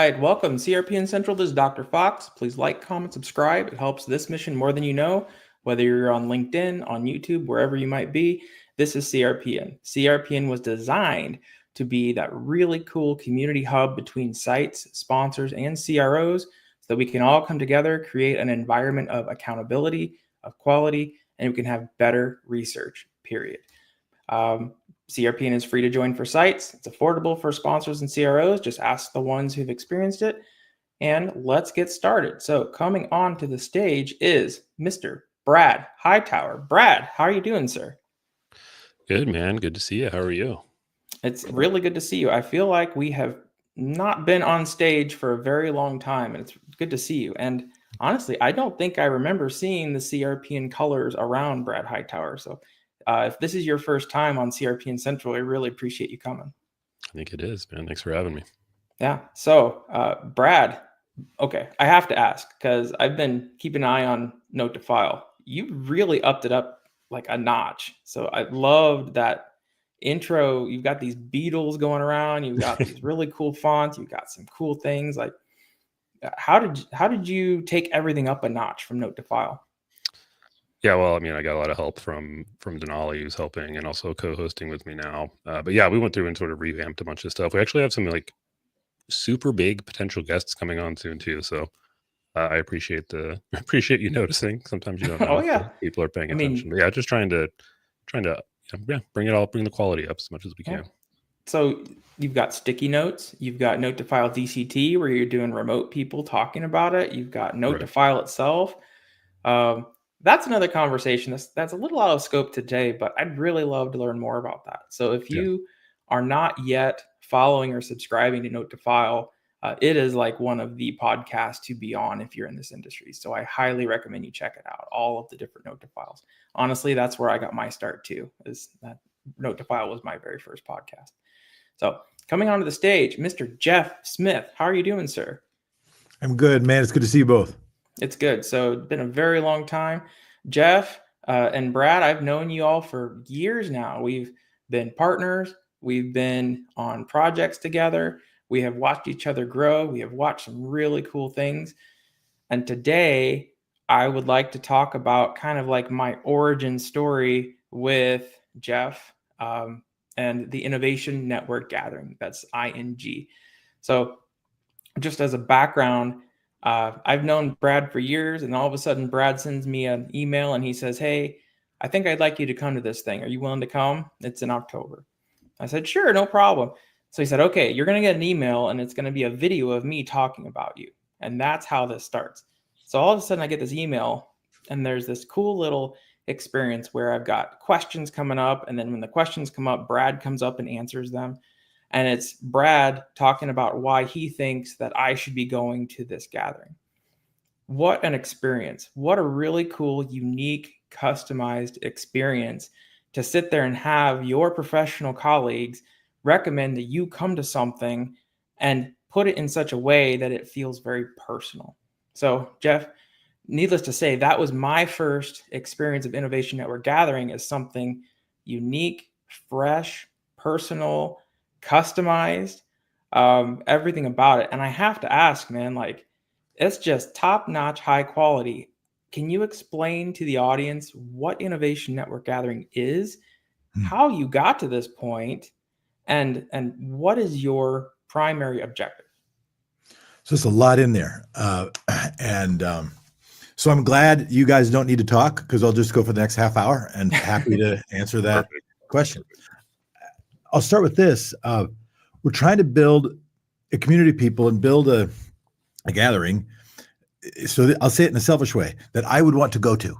right, welcome CRPN Central. This is Dr. Fox. Please like, comment, subscribe. It helps this mission more than you know. Whether you're on LinkedIn, on YouTube, wherever you might be, this is CRPN. CRPN was designed to be that really cool community hub between sites, sponsors, and CROs so that we can all come together, create an environment of accountability, of quality, and we can have better research, period. CRPN is free to join for sites. It's affordable for sponsors and CROs. Just ask the ones who've experienced it. And let's get started. So coming on to the stage is Mr. Brad Hightower. Brad, how are you doing, sir? Good, man. Good to see you. How are you? It's really good to see you. I feel like we have not been on stage for a very long time, and it's good to see you. And honestly, I don't think I remember seeing the CRPN colors around Brad Hightower. So if this is your first time on CRPN Central, I really appreciate you coming. I think it is, man. Thanks for having me. Yeah. So, Brad, okay, I have to ask because I've been keeping an eye on Note to File. You really upped it up like a notch. So I loved that intro. You've got these Beatles going around. You've got these really cool fonts. You've got some cool things. Like, how did you take everything up a notch from Note to File? Yeah, well, I mean, I got a lot of help from Denali, who's helping and also co-hosting with me now. But yeah, we went through and sort of revamped a bunch of stuff. We actually have some like super big potential guests coming on soon too. So I appreciate you noticing. Sometimes you don't know if people are paying attention. But yeah, just trying to bring the quality up as much as we can. So you've got sticky notes, you've got Note to File DCT where you're doing remote people talking about it. You've got Note to File itself. That's another conversation that's a little out of scope today, but I'd really love to learn more about that. So if you are not yet following or subscribing to Note to File, it is like one of the podcasts to be on if you're in this industry. So I highly recommend you check it out, all of the different Note to Files. Honestly, that's where I got my start too, is that Note to File was my very first podcast. So coming onto the stage, Mr. Jeff Smith. How are you doing, sir? I'm good, man. It's good to see you both. It's good. So it's been a very long time. Jeff and Brad, I've known you all for years now. We've been partners. We've been on projects together. We have watched each other grow. We have watched some really cool things. And today, I would like to talk about kind of like my origin story with Jeff and the Innovation Network Gathering. That's ING. So just as a background, I've known Brad for years, and all of a sudden Brad sends me an email and he says, "Hey, I think I'd like you to come to this thing. Are you willing to come? It's in October." I said, "Sure, no problem." So he said, "Okay, you're going to get an email and it's going to be a video of me talking about you." And that's how this starts. So all of a sudden I get this email and there's this cool little experience where I've got questions coming up. And then when the questions come up, Brad comes up and answers them. And it's Brad talking about why he thinks that I should be going to this gathering. What an experience. What a really cool, unique, customized experience to sit there and have your professional colleagues recommend that you come to something and put it in such a way that it feels very personal. So, Jeff, needless to say, that was my first experience of Innovation Network Gathering as something unique, fresh, personal, customized, everything about it. And I have to ask, man, like, it's just top-notch, high quality. Can you explain to the audience what Innovation Network Gathering is, how you got to this point, and what is your primary objective? So it's a lot in there. So I'm glad you guys don't need to talk because I'll just go for the next half hour and happy to answer that question. I'll start with this. We're trying to build a community of people and build a gathering. So I'll say it in a selfish way that I would want to go to.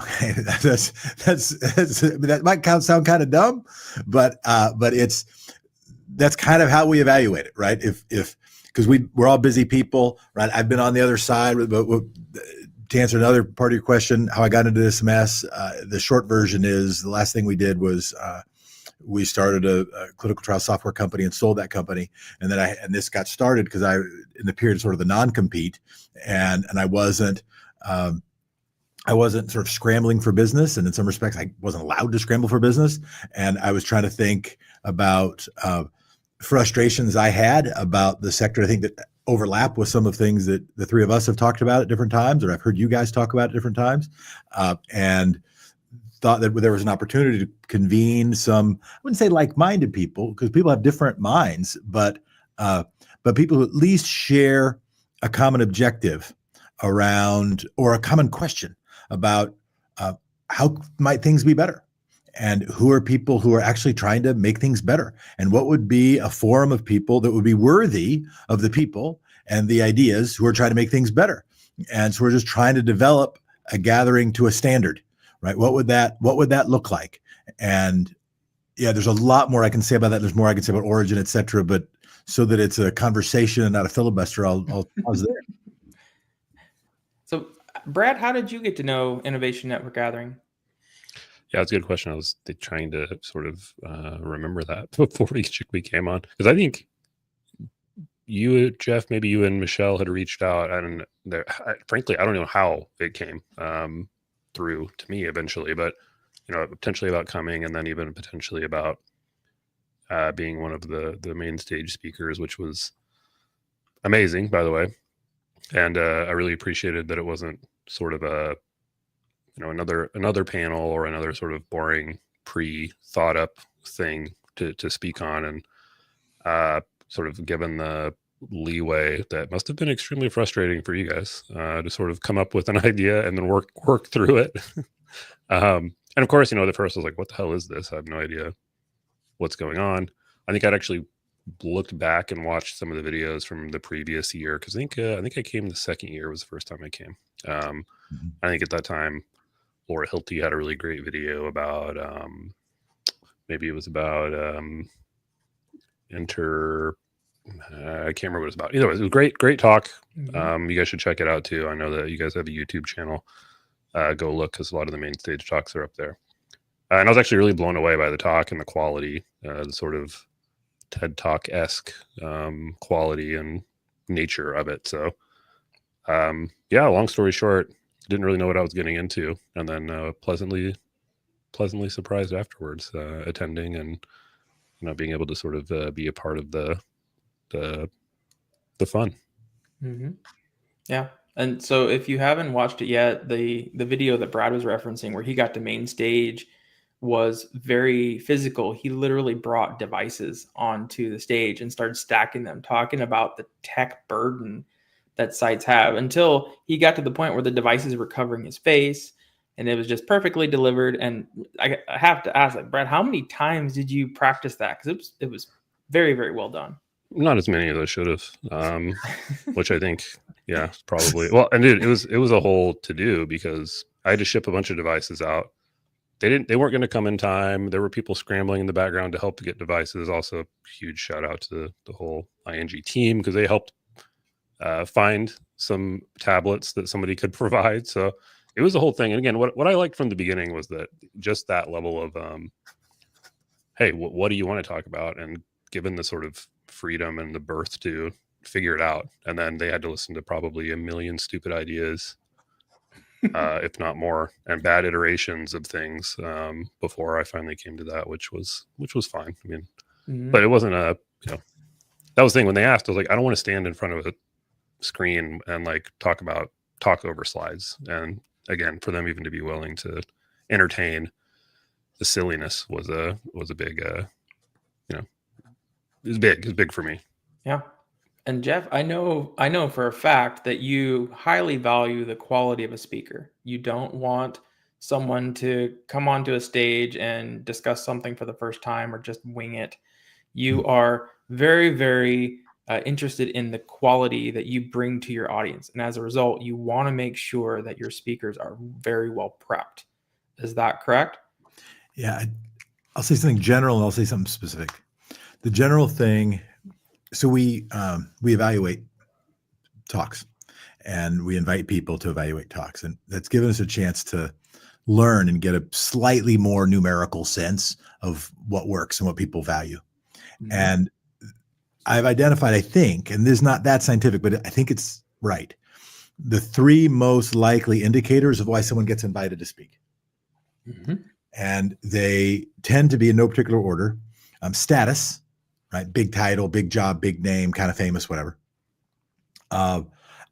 Okay, that might sound kind of dumb, but that's kind of how we evaluate it, right? Because we're all busy people, right? I've been on the other side, but to answer another part of your question, how I got into this mess, the short version is the last thing we did was we started a clinical trial software company and sold that company. And then this got started because in the period of sort of the non-compete and I wasn't sort of scrambling for business. And in some respects, I wasn't allowed to scramble for business. And I was trying to think about frustrations I had about the sector. I think that overlap with some of the things that the three of us have talked about at different times, or I've heard you guys talk about at different times, and thought that there was an opportunity to convene some, I wouldn't say like-minded people, because people have different minds, but people who at least share a common objective around, or a common question about how might things be better, and who are people who are actually trying to make things better, and what would be a forum of people that would be worthy of the people and the ideas who are trying to make things better. And so we're just trying to develop a gathering to a standard. Right? What would that look like? And yeah, there's a lot more I can say about that. There's more I can say about origin, et cetera. But so that it's a conversation and not a filibuster, I'll pause there. So, Brad, how did you get to know Innovation Network Gathering? Yeah, it's a good question. I was trying to sort of remember that before we came on, because I think you, Jeff, maybe you and Michelle had reached out, and frankly, I don't know how it came through to me eventually, but potentially about coming, and then even potentially about being one of the main stage speakers, which was amazing, by the way. And I really appreciated that it wasn't sort of a another panel or another sort of boring pre-thought up thing to speak on, and sort of given the leeway that must have been extremely frustrating for you guys to sort of come up with an idea and then work through it. And of course, the first was like, what the hell is this? I have no idea what's going on. I think I'd actually looked back and watched some of the videos from the previous year, because I think I came the second year was the first time I came. I think at that time, Laura Hilty had a really great video about maybe it was about I can't remember what it was about. Either way, it was a great talk. You guys should check it out too. I know that you guys have a YouTube channel. Go look, because a lot of the main stage talks are up there. And I was actually really blown away by the talk and the quality, the sort of TED Talk-esque quality and nature of it. So yeah, long story short, didn't really know what I was getting into, and then pleasantly surprised afterwards, attending and being able to sort of be a part of the fun. Yeah. And so if you haven't watched it yet, the video that Brad was referencing where he got to main stage was very physical. He literally brought devices onto the stage and started stacking them, talking about the tech burden that sites have, until he got to the point where the devices were covering his face and it was just perfectly delivered. And I have to ask, like, Brad, how many times did you practice that? Because it was very, very well done. Not as many as I should have, which I think, yeah, probably. Well, and it was a whole to do, because I had to ship a bunch of devices out. They weren't going to come in time. There were people scrambling in the background to help to get devices. Also, huge shout out to the whole ING team, because they helped find some tablets that somebody could provide. So it was a whole thing. And again, what I liked from the beginning was that just that level of, hey, what do you want to talk about? And given the sort of freedom and the birth to figure it out. And then they had to listen to probably a million stupid ideas, if not more, and bad iterations of things before I finally came to that, which was fine. I mean, but it wasn't that was the thing when they asked, I was like, I don't want to stand in front of a screen and like talk over slides. And again, for them even to be willing to entertain the silliness was a big, it was big. It was big for me. Yeah. And Jeff, I know for a fact that you highly value the quality of a speaker. You don't want someone to come onto a stage and discuss something for the first time or just wing it. You are very, very interested in the quality that you bring to your audience. And as a result, you want to make sure that your speakers are very well prepped. Is that correct? Yeah. I'll say something general and I'll say something specific. The general thing, so we evaluate talks and we invite people to evaluate talks, and that's given us a chance to learn and get a slightly more numerical sense of what works and what people value. And I've identified, I think, and this is not that scientific, but I think it's right, the three most likely indicators of why someone gets invited to speak. And they tend to be in no particular order. Status, right? Big title, big job, big name, kind of famous, whatever. I'm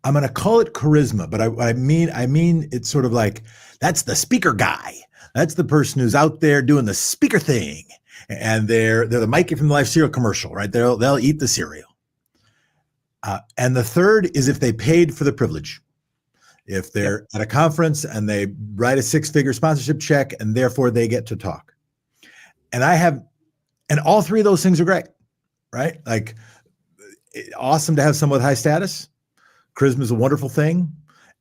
going to call it charisma, but I mean it's sort of like that's the speaker guy. That's the person who's out there doing the speaker thing, and they're the Mikey from the Life cereal commercial, right? They'll eat the cereal. And the third is if they paid for the privilege. If they're at a conference and they write a 6-figure sponsorship check and therefore they get to talk. And all three of those things are great, right? Like, awesome to have someone with high status. Charisma is a wonderful thing.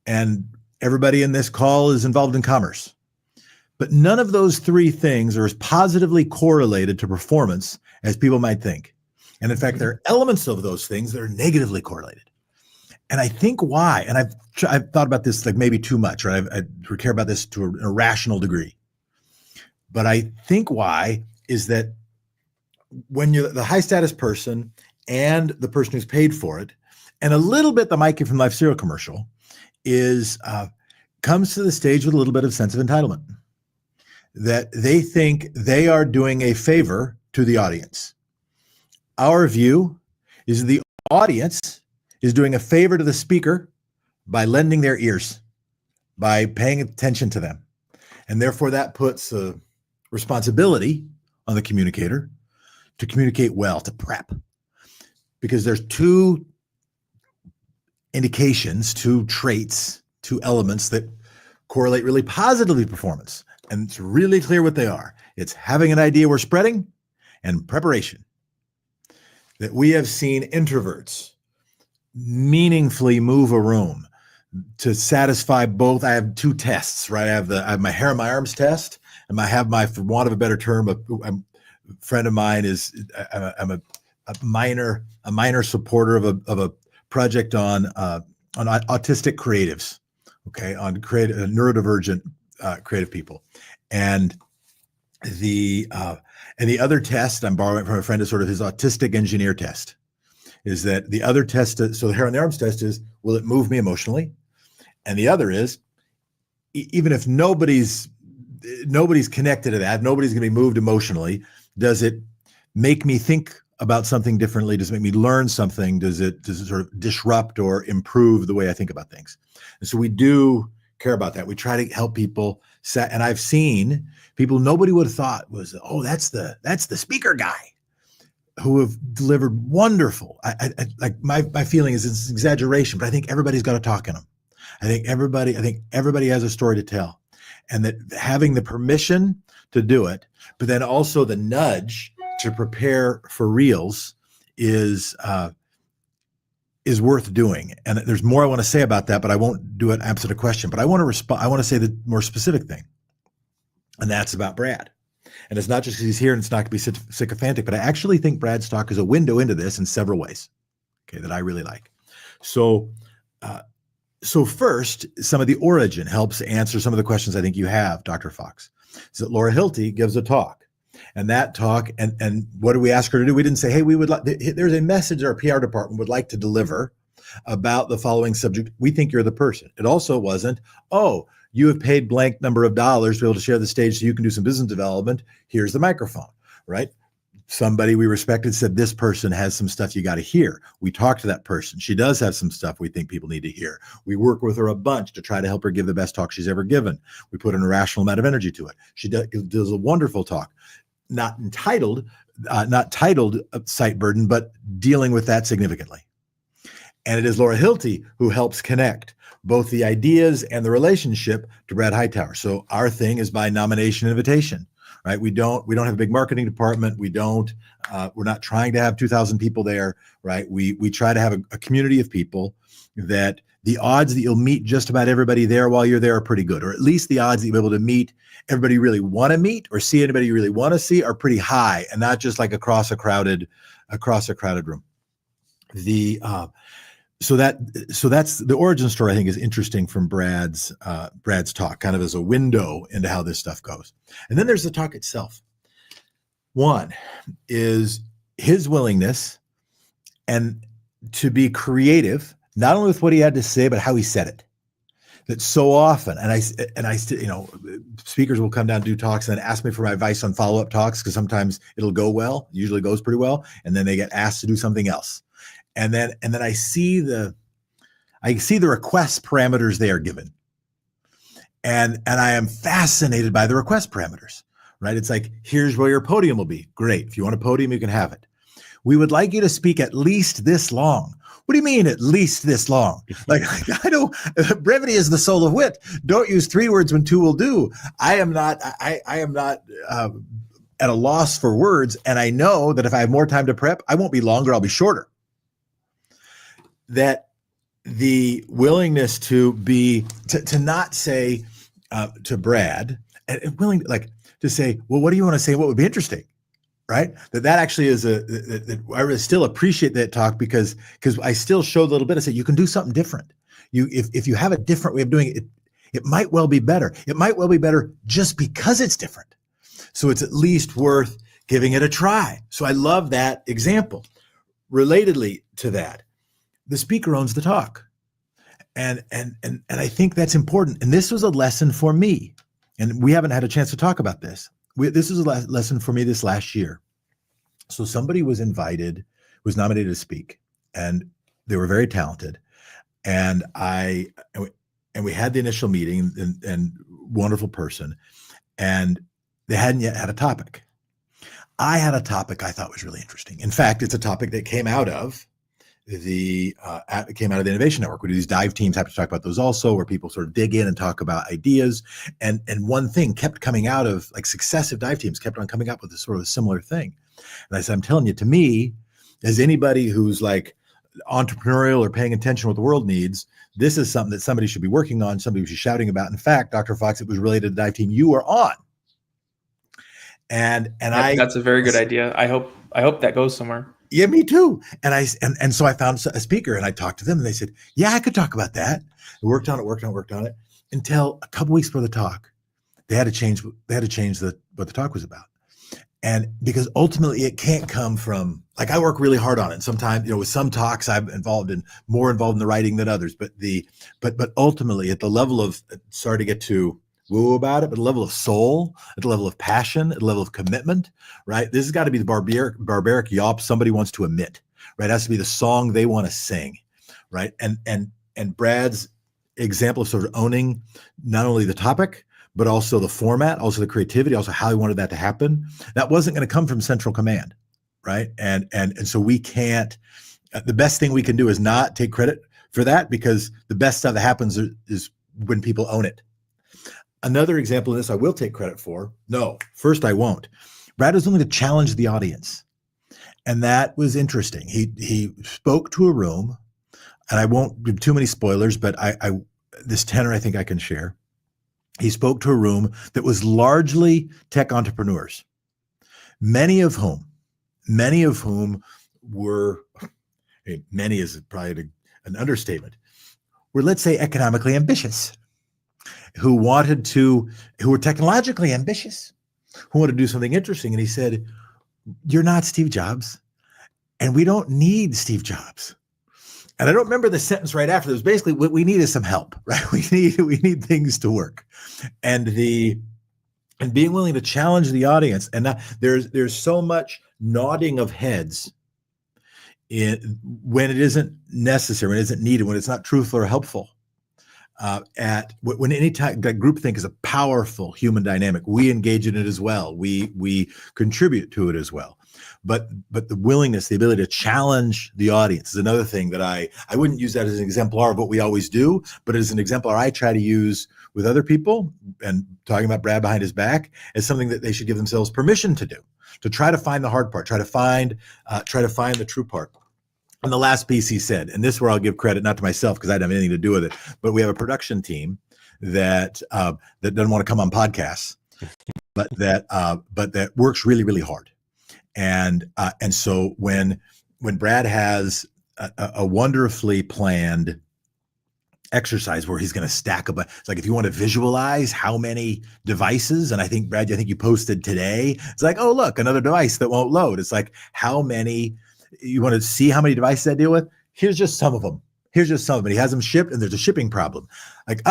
And everybody in this call is involved in commerce. But none of those three things are as positively correlated to performance as people might think. And in fact, there are elements of those things that are negatively correlated. And I think why, and I've thought about this like maybe too much, right? I care about this to an irrational degree. But I think why is that when you're the high status person and the person who's paid for it, and a little bit the Mikey from Life cereal commercial is comes to the stage with a little bit of sense of entitlement, that they think they are doing a favor to the audience. Our view is the audience is doing a favor to the speaker by lending their ears, by paying attention to them. And therefore that puts a responsibility on the communicator to communicate well, to prep. Because there's two indications, two traits, two elements that correlate really positively with performance. And it's really clear what they are. It's having an idea we're spreading and preparation. That we have seen introverts meaningfully move a room to satisfy both. I have two tests, right? I have my hair and my arms test, and I have my, for want of a better term, a friend of mine is, I'm a minor supporter of a project on autistic creatives, okay, on neurodivergent creative people, and the other test I'm borrowing from a friend is sort of his autistic engineer test. Is that the other test? So the hair on the arms test is, will it move me emotionally? And the other is, even if nobody's connected to that, nobody's going to be moved emotionally. Does it make me think about something differently? Does it make me learn something? Does it sort of disrupt or improve the way I think about things? And so we do care about that. We try to help people set. And I've seen people nobody would have thought was, oh, that's the speaker guy, who have delivered wonderful. I like my feeling is it's exaggeration, but I think everybody's got to talk in them. I think everybody has a story to tell, and that having the permission to do it, but then also the nudge to prepare for reels is worth doing. And there's more I want to say about that, but I won't do it answer the question. But I want to respond. I want to say the more specific thing, and that's about Brad. And it's not just because he's here and it's not going to be sycophantic, but I actually think Brad's talk is a window into this in several ways, okay, that I really like. So first, some of the origin helps answer some of the questions I think you have, Dr. Fox. Is that Laura Hilty gives a talk, and that talk, and what did we ask her to do? We didn't say, hey, we would like, there's a message our PR department would like to deliver about the following subject. We think you're the person. It also wasn't, oh, you have paid blank number of dollars to be able to share the stage so you can do some business development. Here's the microphone, right? Somebody we respected said, this person has some stuff you got to hear. We talked to that person. She does have some stuff we think people need to hear. We work with her a bunch to try to help her give the best talk she's ever given. We put an irrational amount of energy to it. She does a wonderful talk, not titled Sight Burden, but dealing with that significantly. And it is Laura Hilty who helps connect both the ideas and the relationship to Brad Hightower. So our thing is by nomination and invitation, right? We don't have a big marketing department. We're not trying to have 2,000 people there, right? We try to have a community of people that the odds that you'll meet just about everybody there while you're there are pretty good, or at least the odds that you'll be able to meet everybody you really want to meet or see anybody you really want to see are pretty high, and not just like across a crowded room. So that's the origin story. I think is interesting from Brad's talk, kind of as a window into how this stuff goes. And then there's the talk itself. One is his willingness and to be creative, not only with what he had to say, but how he said it. That so often, and I speakers will come down and do talks and then ask me for my advice on follow-up talks, because sometimes it'll go well, usually goes pretty well, and then they get asked to do something else. And then I see the I see the request parameters they are given. And I am fascinated by the request parameters, right? It's like, here's where your podium will be. Great. If you want a podium, you can have it. We would like you to speak at least this long. What do you mean at least this long? Like, I know brevity is the soul of wit. Don't use 3 words when 2 will do. I am not at a loss for words. And I know that if I have more time to prep, I won't be longer, I'll be shorter. That the willingness to not say to Brad, and willing to say, well, what do you want to say? What would be interesting? Right? That actually is that I really still appreciate that talk because I still show a little bit. I say, you can do something different. If you have a different way of doing it, it might well be better. It might well be better just because it's different. So it's at least worth giving it a try. So I love that example. Relatedly to that, the speaker owns the talk. And I think that's important. And this was a lesson for me. And we haven't had a chance to talk about this. This is a lesson for me this last year. So somebody was nominated to speak, and they were very talented. And we had the initial meeting, and wonderful person, and they hadn't yet had a topic. I had a topic I thought was really interesting. In fact, it's a topic that came out of the Innovation Network. We do these dive teams, have to talk about those also, where people sort of dig in and talk about ideas. And one thing kept coming out of successive dive teams kept on coming up with a sort of a similar thing. And I said, I'm telling you, to me, as anybody who's entrepreneurial or paying attention to what the world needs, this is something that somebody should be working on, somebody should be shouting about. In fact, Dr. Fox, it was related to the dive team you were on. And that's a very good idea. I hope that goes somewhere. Yeah, me too. And so I found a speaker, and I talked to them, and they said, yeah, I could talk about that. I worked on it until a couple weeks before the talk. They had to change what the talk was about. And because ultimately it can't come from, I work really hard on it. And sometimes, with some talks I'm more involved in the writing than others, but ultimately at the level of, sorry to get too woo about it, but a level of soul, at the level of passion, at the level of commitment, right? This has got to be the barbaric yawp somebody wants to emit, right? It has to be the song they want to sing, right? And Brad's example of sort of owning not only the topic, but also the format, also the creativity, also how he wanted that to happen. That wasn't going to come from central command, right? And so we can't, the best thing we can do is not take credit for that, because the best stuff that happens is when people own it. Another example of this I will take credit for. No, first I won't. Brad was willing to challenge the audience. And that was interesting. He spoke to a room, and I won't give too many spoilers, but this tenor I think I can share. He spoke to a room that was largely tech entrepreneurs, many of whom were, many is probably an understatement, were, let's say, economically ambitious, who were technologically ambitious, who wanted to do something interesting. And he said, you're not Steve Jobs, and we don't need Steve Jobs. And I don't remember the sentence right after. It was basically, what we need is some help, right? We need things to work. And being willing to challenge the audience. And there's so much nodding of heads when it isn't necessary, when it isn't needed, when it's not truthful or helpful. When any time that groupthink is a powerful human dynamic, we engage in it as well. We contribute to it as well. But the willingness, the ability to challenge the audience is another thing that I wouldn't use that as an exemplar of what we always do, but as an exemplar I try to use with other people, and talking about Brad behind his back, as something that they should give themselves permission to do, to try to find the hard part, try to find the true part. And the last piece he said, and this is where I'll give credit, not to myself because I didn't have anything to do with it, but we have a production team that doesn't want to come on podcasts, but that works really, really hard. And so when Brad has a wonderfully planned exercise where he's going to stack up, it's like, if you want to visualize how many devices, and I think Brad, you posted today, it's like, oh, look, another device that won't load. It's like, how many, you want to see how many devices I deal with? Here's just some of them. And he has them shipped, and there's a shipping problem. Like,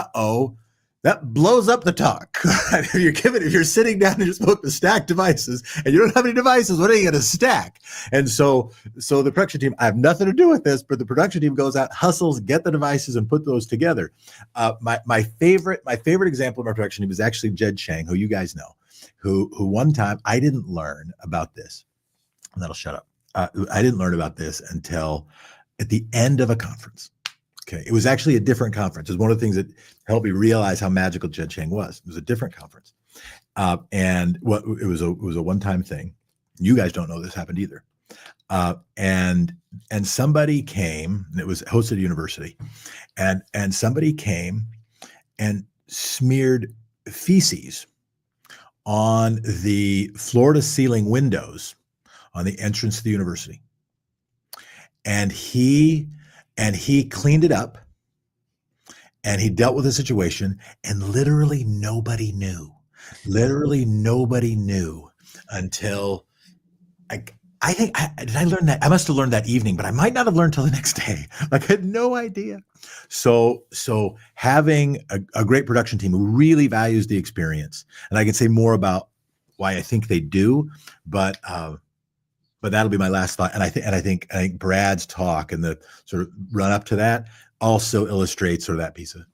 that blows up the talk. if you're sitting down and you're supposed to stack devices and you don't have any devices, what are you going to stack? And so the production team, I have nothing to do with this, but the production team goes out, hustles, get the devices and put those together. My favorite example of our production team is actually Jed Chang, who you guys know, who one time I didn't learn about this. And that'll shut up. I didn't learn about this until at the end of a conference. Okay, it was actually a different conference. It was one of the things that helped me realize how magical Jed Chang was. It was a different conference, and it was a one-time thing. You guys don't know this happened either. And somebody came, and it was hosted at a university, and somebody came and smeared feces on the floor-to-ceiling windows on the entrance to the university, and he cleaned it up, and he dealt with the situation, and literally nobody knew. Literally nobody knew until I think did I learn that? I must have learned that evening, but I might not have learned till the next day. Like I had no idea. So having a great production team who really values the experience, and I can say more about why I think they do, but that'll be my last thought. And I think Brad's talk and the sort of run up to that also illustrates sort of that piece of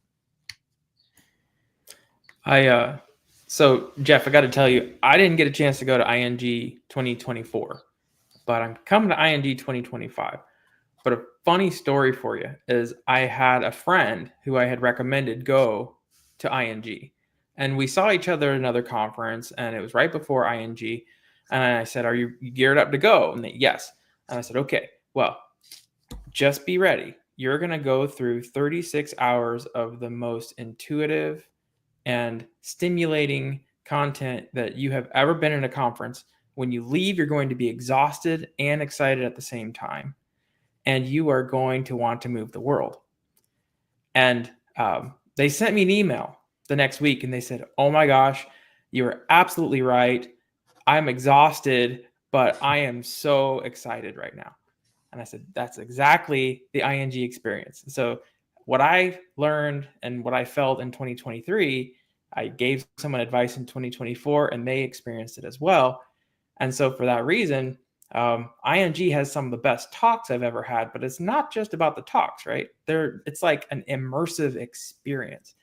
it. So Jeff, I got to tell you, I didn't get a chance to go to ING 2024, but I'm coming to ING 2025. But a funny story for you is I had a friend who I had recommended go to ING, and we saw each other at another conference, and it was right before ING. And I said, "Are you geared up to go?" And they, yes. And I said, "Okay, well, just be ready. You're going to go through 36 hours of the most intuitive and stimulating content that you have ever been in a conference. When you leave, you're going to be exhausted and excited at the same time. And you are going to want to move the world." And they sent me an email the next week, and they said, "Oh my gosh, you are absolutely right. I'm exhausted, but I am so excited right now." And I said, that's exactly the ING experience. So what I learned and what I felt in 2023, I gave someone advice in 2024, and they experienced it as well. And so for that reason, ING has some of the best talks I've ever had, but it's not just about the talks, right? It's like an immersive experience.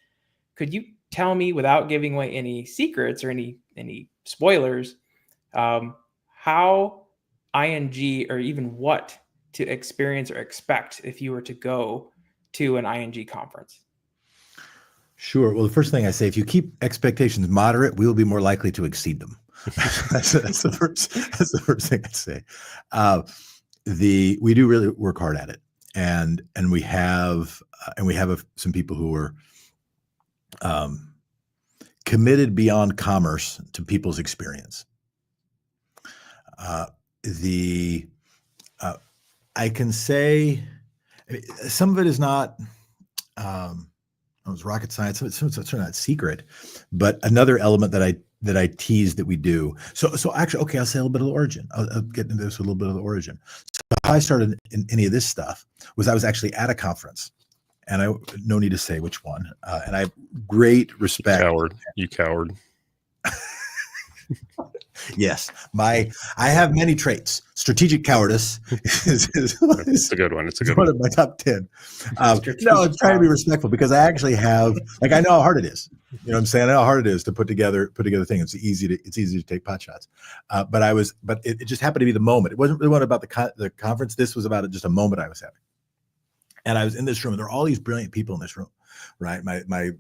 Could you tell me, without giving away any secrets or any spoilers, how ING, or even what to experience or expect if you were to go to an ING conference? Sure. Well, the first thing I say, if you keep expectations moderate, we will be more likely to exceed them. that's the first thing I'd say. We do really work hard at it, and we have some people who are committed beyond commerce to people's experience. I can say some of it is not it was rocket science. Some of it's not secret, but another element that I tease that we do. So actually, okay, I'll say a little bit of the origin. I'll get into this with a little bit of the origin. So how I started in any of this stuff was I was actually at a conference, and I no need to say which one, and I have great respect. You coward. Yes, I have many traits. Strategic cowardice is it's a good one. It's a good one of my top 10. No, I'm trying to be respectful because I actually have, like, I know how hard it is. You know what I'm saying? I know how hard it is to put together things. It's easy to take pot shots. But it just happened to be the moment. It wasn't really about the conference. This was about just a moment I was having. And I was in this room, and there are all these brilliant people in this room, right? My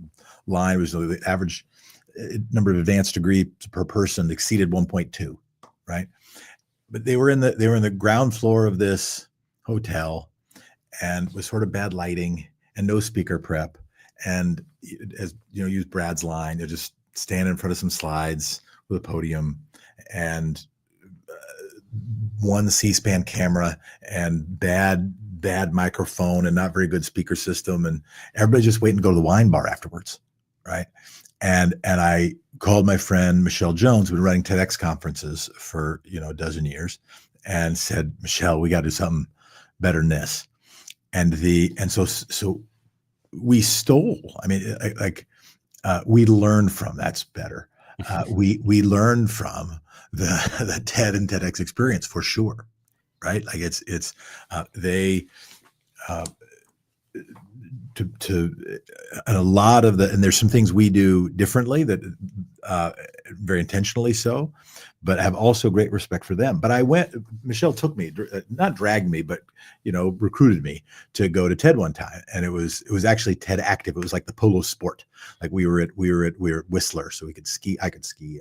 line was the average number of advanced degrees per person exceeded 1.2, right? But they were in the ground floor of this hotel, and with sort of bad lighting and no speaker prep. And as you know, use Brad's line, they're just standing in front of some slides with a podium and one C-SPAN camera and bad microphone and not very good speaker system, and everybody just waiting to go to the wine bar afterwards, right? And I called my friend Michelle Jones, who'd been running TEDx conferences for a dozen years, and said, "Michelle, we got to do something better than this." And so we stole. I mean, we learn from, that's better. We learn from the TED and TEDx experience for sure, right? Like they to and a lot of and there's some things we do differently that very intentionally so, but have also great respect for them. But Michelle took me, not dragged me, but recruited me to go to TED one time, and it was actually TED Active. It was like the polo sport. Like we were at Whistler, so we could ski. I could ski,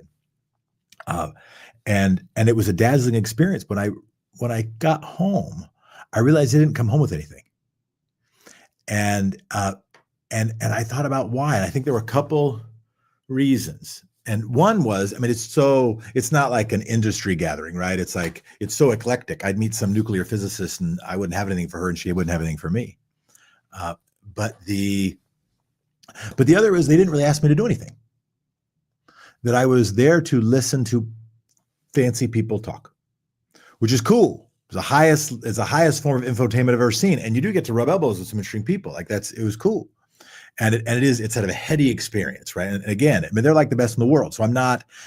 and it was a dazzling experience. When I got home, I realized I didn't come home with anything. And I thought about why. And I think there were a couple reasons. And one was, it's not like an industry gathering, right? It's like, it's so eclectic. I'd meet some nuclear physicist and I wouldn't have anything for her and she wouldn't have anything for me. But the other is they didn't really ask me to do anything. That I was there to listen to fancy people talk, which is cool. It's the highest form of infotainment I've ever seen. And you do get to rub elbows with some interesting people. Like it was cool. And it's kind of a heady experience, right? And again, they're like the best in the world. So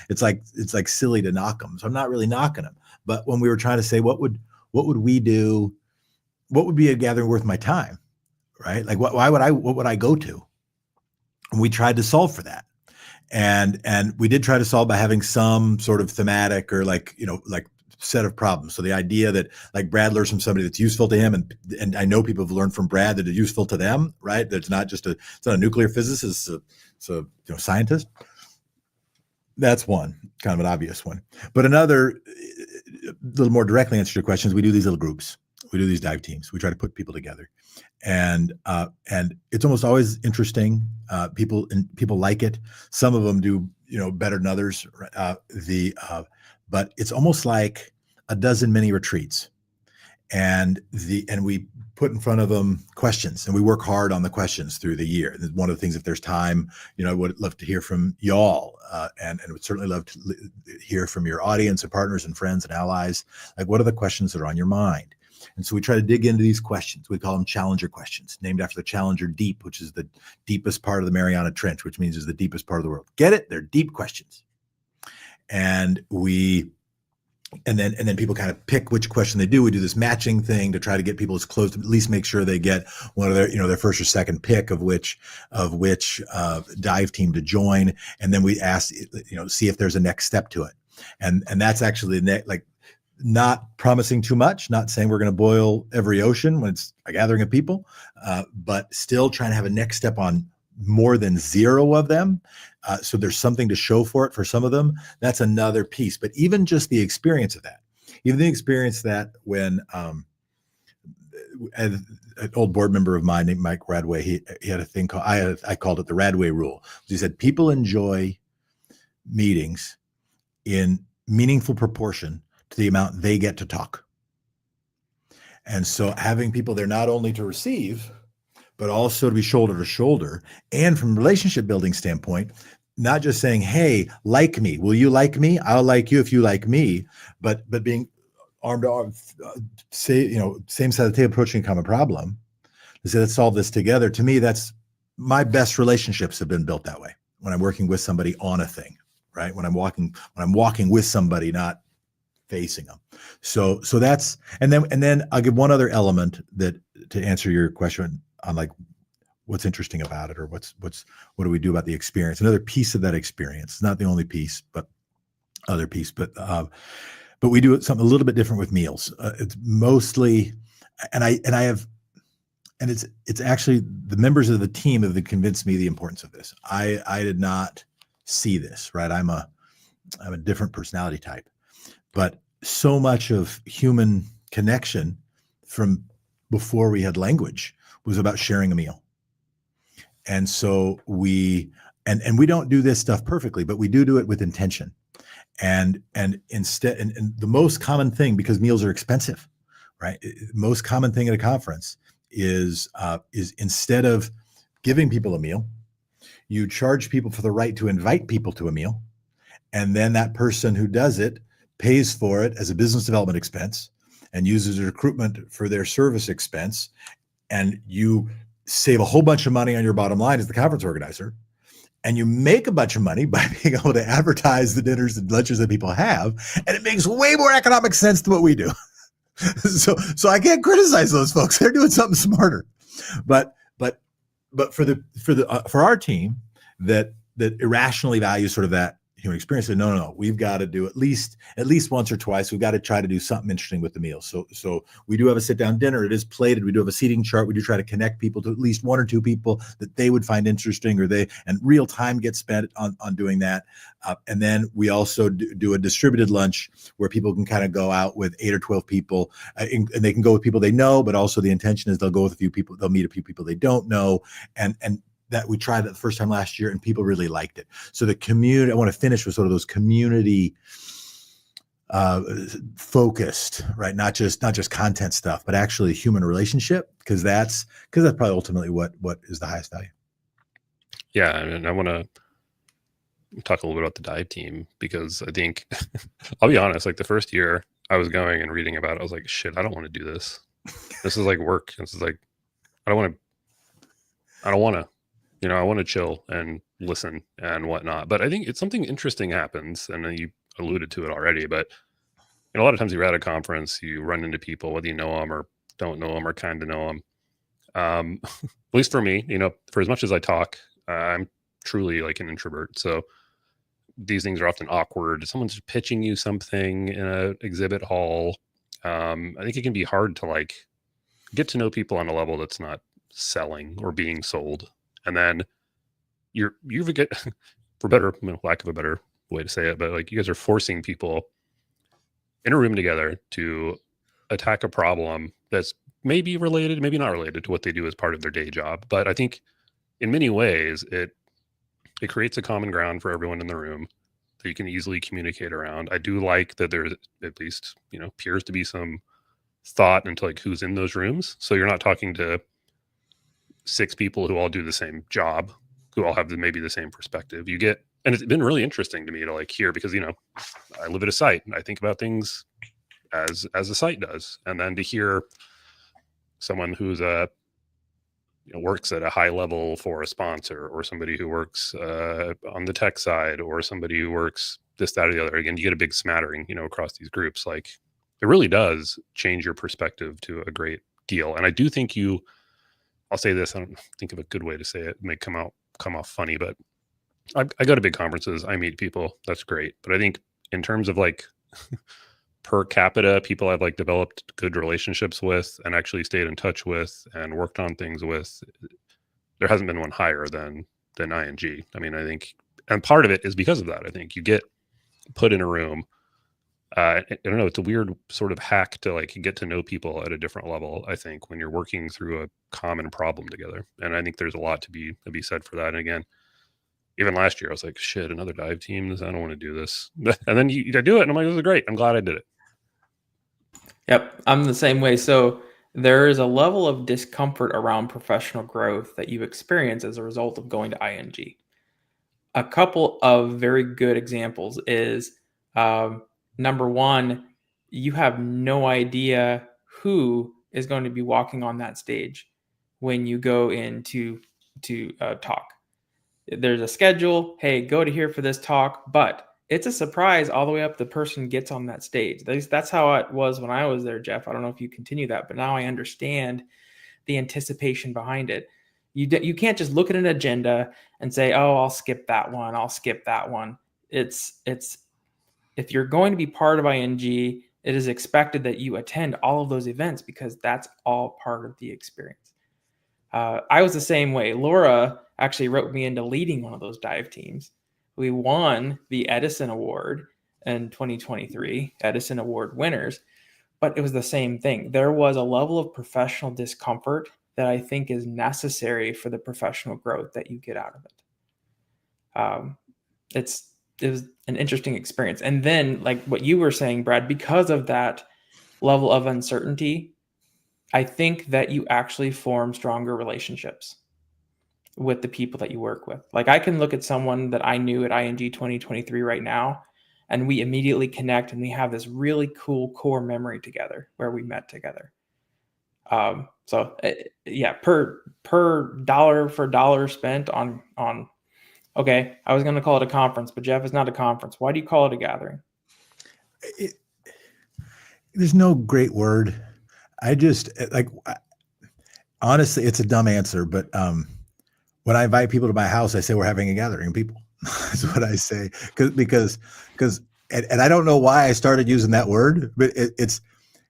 it's like silly to knock them. So I'm not really knocking them. But when we were trying to say, what would we do? What would be a gathering worth my time? Right? Like what would I go to? And we tried to solve for that. And we did try to solve by having some sort of thematic or like set of problems. So the idea that like Brad learns from somebody that's useful to him, and I know people have learned from Brad that are useful to them, right? That's not just it's not a nuclear physicist, it's a scientist. That's one kind of an obvious one. But another, a little more directly answer your questions, we do these little groups. We do these dive teams. We try to put people together, and it's almost always interesting. People like it. Some of them do better than others. But it's almost like a dozen mini retreats, and we put in front of them questions, and we work hard on the questions through the year. And one of the things, if there's time, I would love to hear from y'all, and would certainly love to hear from your audience and partners and friends and allies. Like, what are the questions that are on your mind? And so we try to dig into these questions. We call them Challenger questions, named after the Challenger Deep, which is the deepest part of the Mariana Trench, which means is the deepest part of the world. Get it? They're deep questions. And then people kind of pick which question they do. We do this matching thing to try to get people as close to at least make sure they get one of their, their first or second pick of which dive team to join. And then we ask, see if there's a next step to it. And that's actually not promising too much, not saying we're going to boil every ocean when it's a gathering of people, but still trying to have a next step on more than zero of them. So there's something to show for it for some of them. That's another piece. But even just the experience of that, when an old board member of mine named Mike Radway, he had a thing called, I called it the Radway rule. He said, people enjoy meetings in meaningful proportion to the amount they get to talk. And so having people there not only to receive, but also to be shoulder to shoulder, and from a relationship building standpoint, not just saying, hey, like me, will you like me? I'll like you if you like me, but being arm to arm, same side of the table, approaching a common problem. Say, let's solve this together. To me, that's my best relationships have been built that way. When I'm working with somebody on a thing, right? When I'm walking with somebody, not facing them. So that's, and then I'll give one other element that to answer your question on like what's interesting about it, or what do we do about the experience? Another piece of that experience, not the only piece, but other piece, but we do something a little bit different with meals. It's mostly, and it's actually the members of the team have convinced me the importance of this. I did not see this, right? I'm a different personality type, but so much of human connection from before we had language was about sharing a meal. And so we don't do this stuff perfectly, but we do it with intention. And instead, and the most common thing, because meals are expensive, right? Most common thing at a conference is instead of giving people a meal, you charge people for the right to invite people to a meal. And then that person who does it pays for it as a business development expense and uses recruitment for their service expense. And you save a whole bunch of money on your bottom line as the conference organizer. and you make a bunch of money by being able to advertise the dinners and lunches that people have, and it makes way more economic sense than what we do. So I can't criticize those folks. They're doing something smarter. But for our team that irrationally values sort of that human experience, said, no, we've got to do at least once or twice. We've got to try to do something interesting with the meals. So we do have a sit down dinner. It is plated. We do have a seating chart. We do try to connect people to at least one or two people that they would find interesting, and real time gets spent on doing that. And then we also do a distributed lunch where people can kind of go out with 8 or 12 people, and they can go with people they know, but also the intention is they'll go with a few people. They'll meet a few people they don't know, and that we tried it the first time last year, and people really liked it. So the community, I want to finish with sort of those community focused, right? Not just content stuff, but actually human relationship, because that's probably ultimately what is the highest value. Yeah, and I want to talk a little bit about the dive team, because I think I'll be honest, like the first year I was going and reading about it, I was like, shit, I don't want to do this. This is like work. This is like, I don't want to, I want to chill and listen and whatnot. But I think it's something interesting happens, and you alluded to it already, but a lot of times you're at a conference, you run into people, whether you know them or don't know them or kind of know them. At least for me, for as much as I talk, I'm truly like an introvert. So these things are often awkward. Someone's pitching you something in an exhibit hall. I think it can be hard to like get to know people on a level that's not selling or being sold. And then you get, for better, lack of a better way to say it, but like you guys are forcing people in a room together to attack a problem that's maybe related, maybe not related to what they do as part of their day job. But I think in many ways, it creates a common ground for everyone in the room that you can easily communicate around. I do like that there's at least, appears to be some thought into like who's in those rooms. So you're not talking to 6 people who all do the same job, who all have maybe the same perspective. You get, and it's been really interesting to me to like hear, because, I live at a site and I think about things as a site does. And then to hear someone who's works at a high level for a sponsor, or somebody who works on the tech side, or somebody who works this, that, or the other, again, you get a big smattering, across these groups. Like it really does change your perspective to a great deal. And I do think I'll say this, I don't think of a good way to say it. It may come off funny, but I go to big conferences. I meet people. That's great. But I think in terms of like per capita, people I've like developed good relationships with and actually stayed in touch with and worked on things with, there hasn't been one higher than ING. I mean, I think, and part of it is because of that. I think you get put in a room. I don't know. It's a weird sort of hack to like get to know people at a different level, I think, when you're working through a common problem together. And I think there's a lot to be said for that. And again, even last year, I was like, shit, another dive team. I don't want to do this. And then you do it. And I'm like, this is great. I'm glad I did it. Yep. I'm the same way. So there is a level of discomfort around professional growth that you experience as a result of going to ING. A couple of very good examples is, number one, you have no idea who is going to be walking on that stage when you go in to talk. There's a schedule. Hey, go to here for this talk, but it's a surprise all the way up the person gets on that stage. That's how it was when I was there, Jeff. I don't know if you continue that, but now I understand the anticipation behind it. You can't just look at an agenda and say, oh, I'll skip that one. I'll skip that one. It's if you're going to be part of ING, it is expected that you attend all of those events, because that's all part of the experience. I was the same way. Laura actually wrote me into leading one of those dive teams. We won the Edison Award in 2023, Edison Award winners, but it was the same thing. There was a level of professional discomfort that I think is necessary for the professional growth that you get out of it. It was an interesting experience. And then, like what you were saying, Brad, because of that level of uncertainty, I think that you actually form stronger relationships with the people that you work with. Like I can look at someone that I knew at ING 2023 right now, and we immediately connect, and we have this really cool core memory together where we met together. So yeah, per dollar for dollar spent on Okay, I was going to call it a conference, but Jeff, it's not a conference. Why do you call it a gathering? There's no great word. I just honestly, it's a dumb answer, but when I invite people to my house, I say we're having a gathering of people. That's what I say, because and I don't know why I started using that word, but it's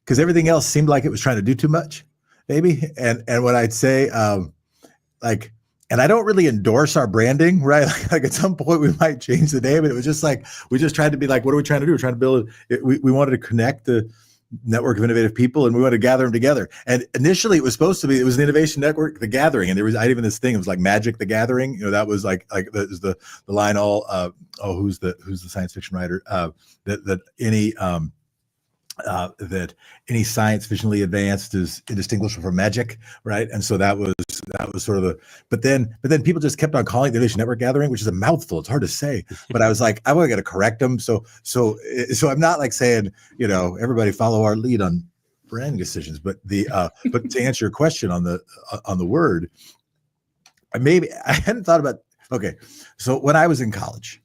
because everything else seemed like it was trying to do too much, maybe. And when I'd say like, and I don't really endorse our branding, right? Like at some point we might change the name, and it was just like we just tried to be like, what are we trying to do? We're trying to build. We wanted to connect the network of innovative people, and we wanted to gather them together. And initially it was supposed to be, it was an innovation network, the gathering. And there was, I even this thing, it was like Magic the Gathering. You know, that was like the line all, who's the science fiction writer, that any science sufficiently advanced is indistinguishable from magic, right? And so that was sort of but then people just kept on calling it the Innovation Network Gathering, which is a mouthful. It's hard to say, but I was like, I wasn't going to correct them. So I'm not like saying, you know, everybody follow our lead on branding decisions, but but to answer your question on the word, maybe I hadn't thought about. Okay, so when I was in college,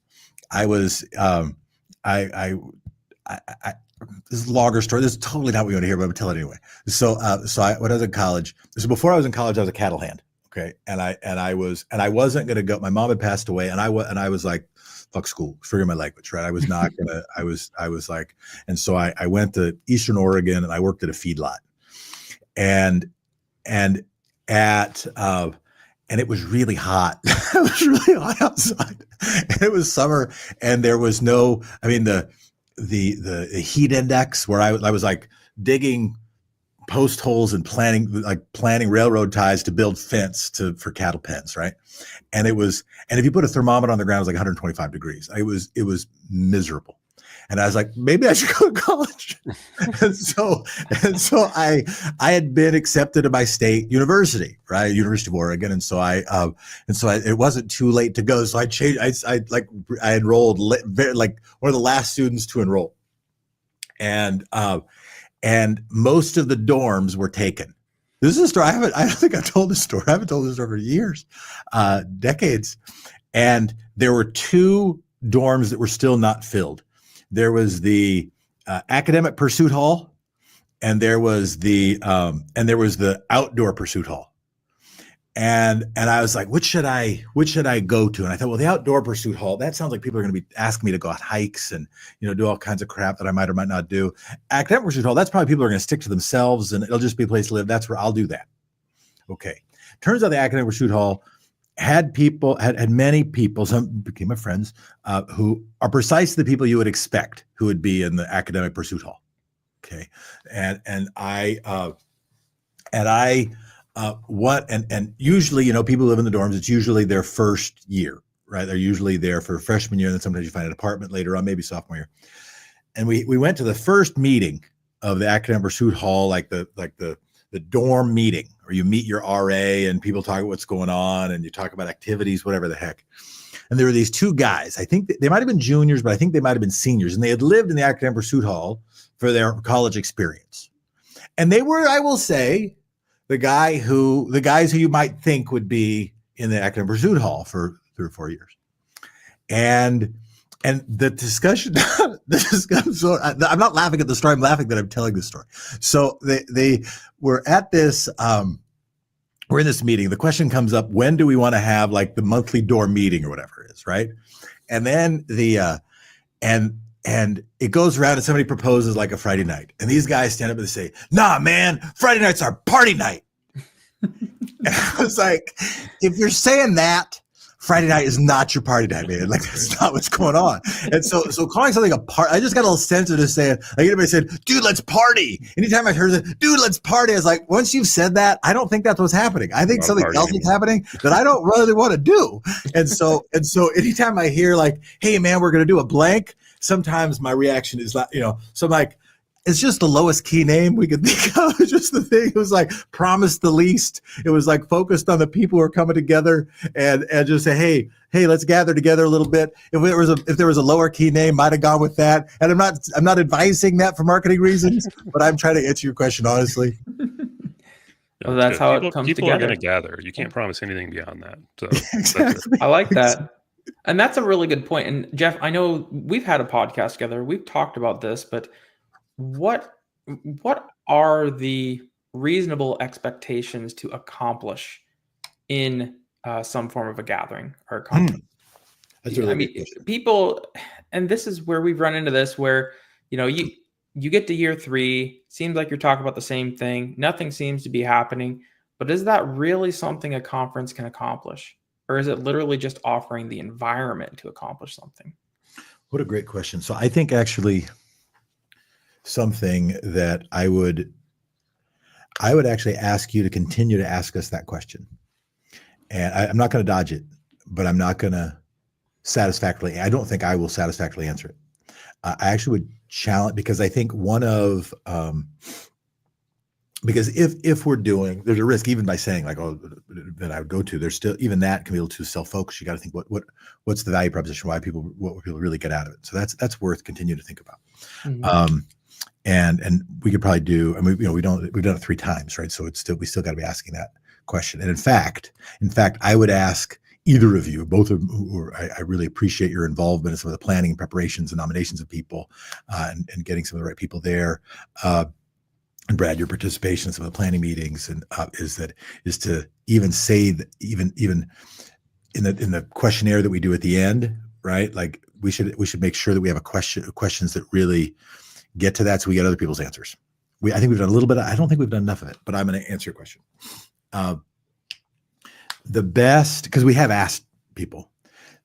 I was this is a longer story. This is totally not what you want to hear, but I'm gonna tell it anyway. So when I was in college, so before I was in college, I was a cattle hand. Okay. And I wasn't going to go. My mom had passed away, and I was like, fuck school, forget my language, right? I was not going to, I was like, and so I went to Eastern Oregon, and I worked at a feedlot, and it was really hot. It was really hot outside, and it was summer, and there was no, I mean, the heat index where I was like digging post holes and planning railroad ties to build fence for cattle pens, right? And if you put a thermometer on the ground, it was like 125 degrees. It was miserable. And I was like, maybe I should go to college. and so I had been accepted to my state university, right? University of Oregon. And so it wasn't too late to go. So I changed, I enrolled like one of the last students to enroll. And most of the dorms were taken. This is a story. I don't think I've told this story. I haven't told this story for years, decades. And there were two dorms that were still not filled. There was the academic pursuit hall, and there was the outdoor pursuit hall. And I was like, which should I go to? And I thought, well, the outdoor pursuit hall, that sounds like people are going to be asking me to go on hikes and, you know, do all kinds of crap that I might or might not do. Academic pursuit hall, that's probably people are going to stick to themselves, and it'll just be a place to live. That's where I'll do that. Okay. Turns out the academic pursuit hall had many people, some became my friends, who are precisely the people you would expect who would be in the academic pursuit hall. Okay. And usually, you know, people who live in the dorms, it's usually their first year, right? They're usually there for freshman year, and then sometimes you find an apartment later on, maybe sophomore year. And we went to the first meeting of the academic pursuit hall, like the dorm meeting, where you meet your RA and people talk about what's going on, and you talk about activities, whatever the heck. And there were these two guys. I think they might have been juniors, but I think they might have been seniors, and they had lived in the academic pursuit hall for their college experience. And they were, I will say, the guys who you might think would be in the academic pursuit hall for 3 or 4 years. And the discussion, so I'm not laughing at the story. I'm laughing that I'm telling this story. So they were at this, we're in this meeting. The question comes up, when do we want to have like the monthly dorm meeting or whatever it is, right? And then and it goes around, and somebody proposes like a Friday night. And these guys stand up and they say, nah, man, Friday night's our party night. And I was like, if you're saying that, Friday night is not your party night, man. Like, that's not what's going on. And so calling something a party, I just got a little sensitive saying, like, anybody said, dude, let's party. Anytime I heard it, dude, let's party, I was like, once you've said that, I don't think that's what's happening. I think something else is happening that I don't really want to do. And so anytime I hear like, hey, man, we're going to do a blank, sometimes my reaction is like, you know, so I'm like, it's just the lowest key name we could think of. It's just the thing. It was like promise the least. It was like focused on the people who are coming together, and just say, hey, let's gather together a little bit. If there was a lower key name, might have gone with that. And I'm not advising that for marketing reasons, but I'm trying to answer your question honestly. Well, that's how it comes people together. People are going to gather. You can't promise anything beyond that. So exactly. I like that. And that's a really good point. And Jeff, I know we've had a podcast together. We've talked about this, but what what are the reasonable expectations to accomplish in some form of a gathering or a conference? That's a I really mean, good question. people, and this is where we've run into this, where you get to year 3, seems like you're talking about the same thing. Nothing seems to be happening, but is that really something a conference can accomplish, or is it literally just offering the environment to accomplish something? What a great question. So I think actually something that I would actually ask you to continue to ask us that question. And I'm not going to dodge it, but I'm not going to I don't think I will satisfactorily answer it. I actually would challenge, because I think because if we're doing, there's a risk even by saying like, oh, that I would go to, there's still, even that can be a little too self-focused. You got to think what's the value proposition, what will people really get out of it? So that's worth continuing to think about. Mhm. And we could probably do, I mean, we've done it 3 times, right? So we still got to be asking that question. And in fact, I would ask either of you, both of who I really appreciate your involvement in some of the planning and preparations and nominations of people, and getting some of the right people there. And Brad, your participation in some of the planning meetings, and is to even say that even in the questionnaire that we do at the end, right? Like we should make sure that we have questions that really get to that, so we get other people's answers. I think we've done a little bit. I don't think we've done enough of it, but I'm going to answer your question. The best, because we have asked people,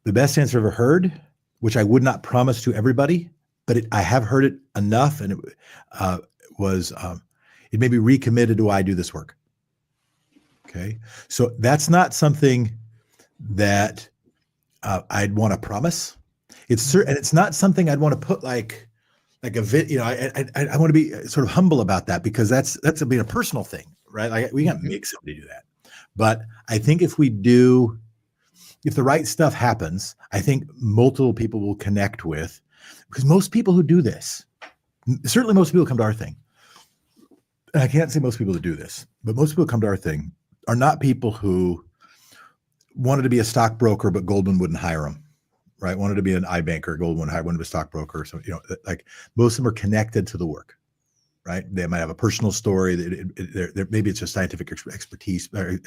the best answer I've ever heard, which I would not promise to everybody, but I have heard it enough, and it was, it may be recommitted to why I do this work. Okay. So that's not something that I'd want to promise. It's and it's not something I'd want to put like a I want to be sort of humble about that, because that's being a personal thing, right? Like we can't make somebody do that. But I think if the right stuff happens, I think multiple people will connect with, because most people who do this, certainly most people come to our thing. And I can't say most people who do this, but most people who come to our thing are not people who wanted to be a stockbroker, but Goldman wouldn't hire them, right? Wanted to be an iBanker, Goldman wouldn't hire, wanted to be a stockbroker. So, like most of them are connected to the work. Right? They might have a personal story. Maybe it's just scientific expertise, or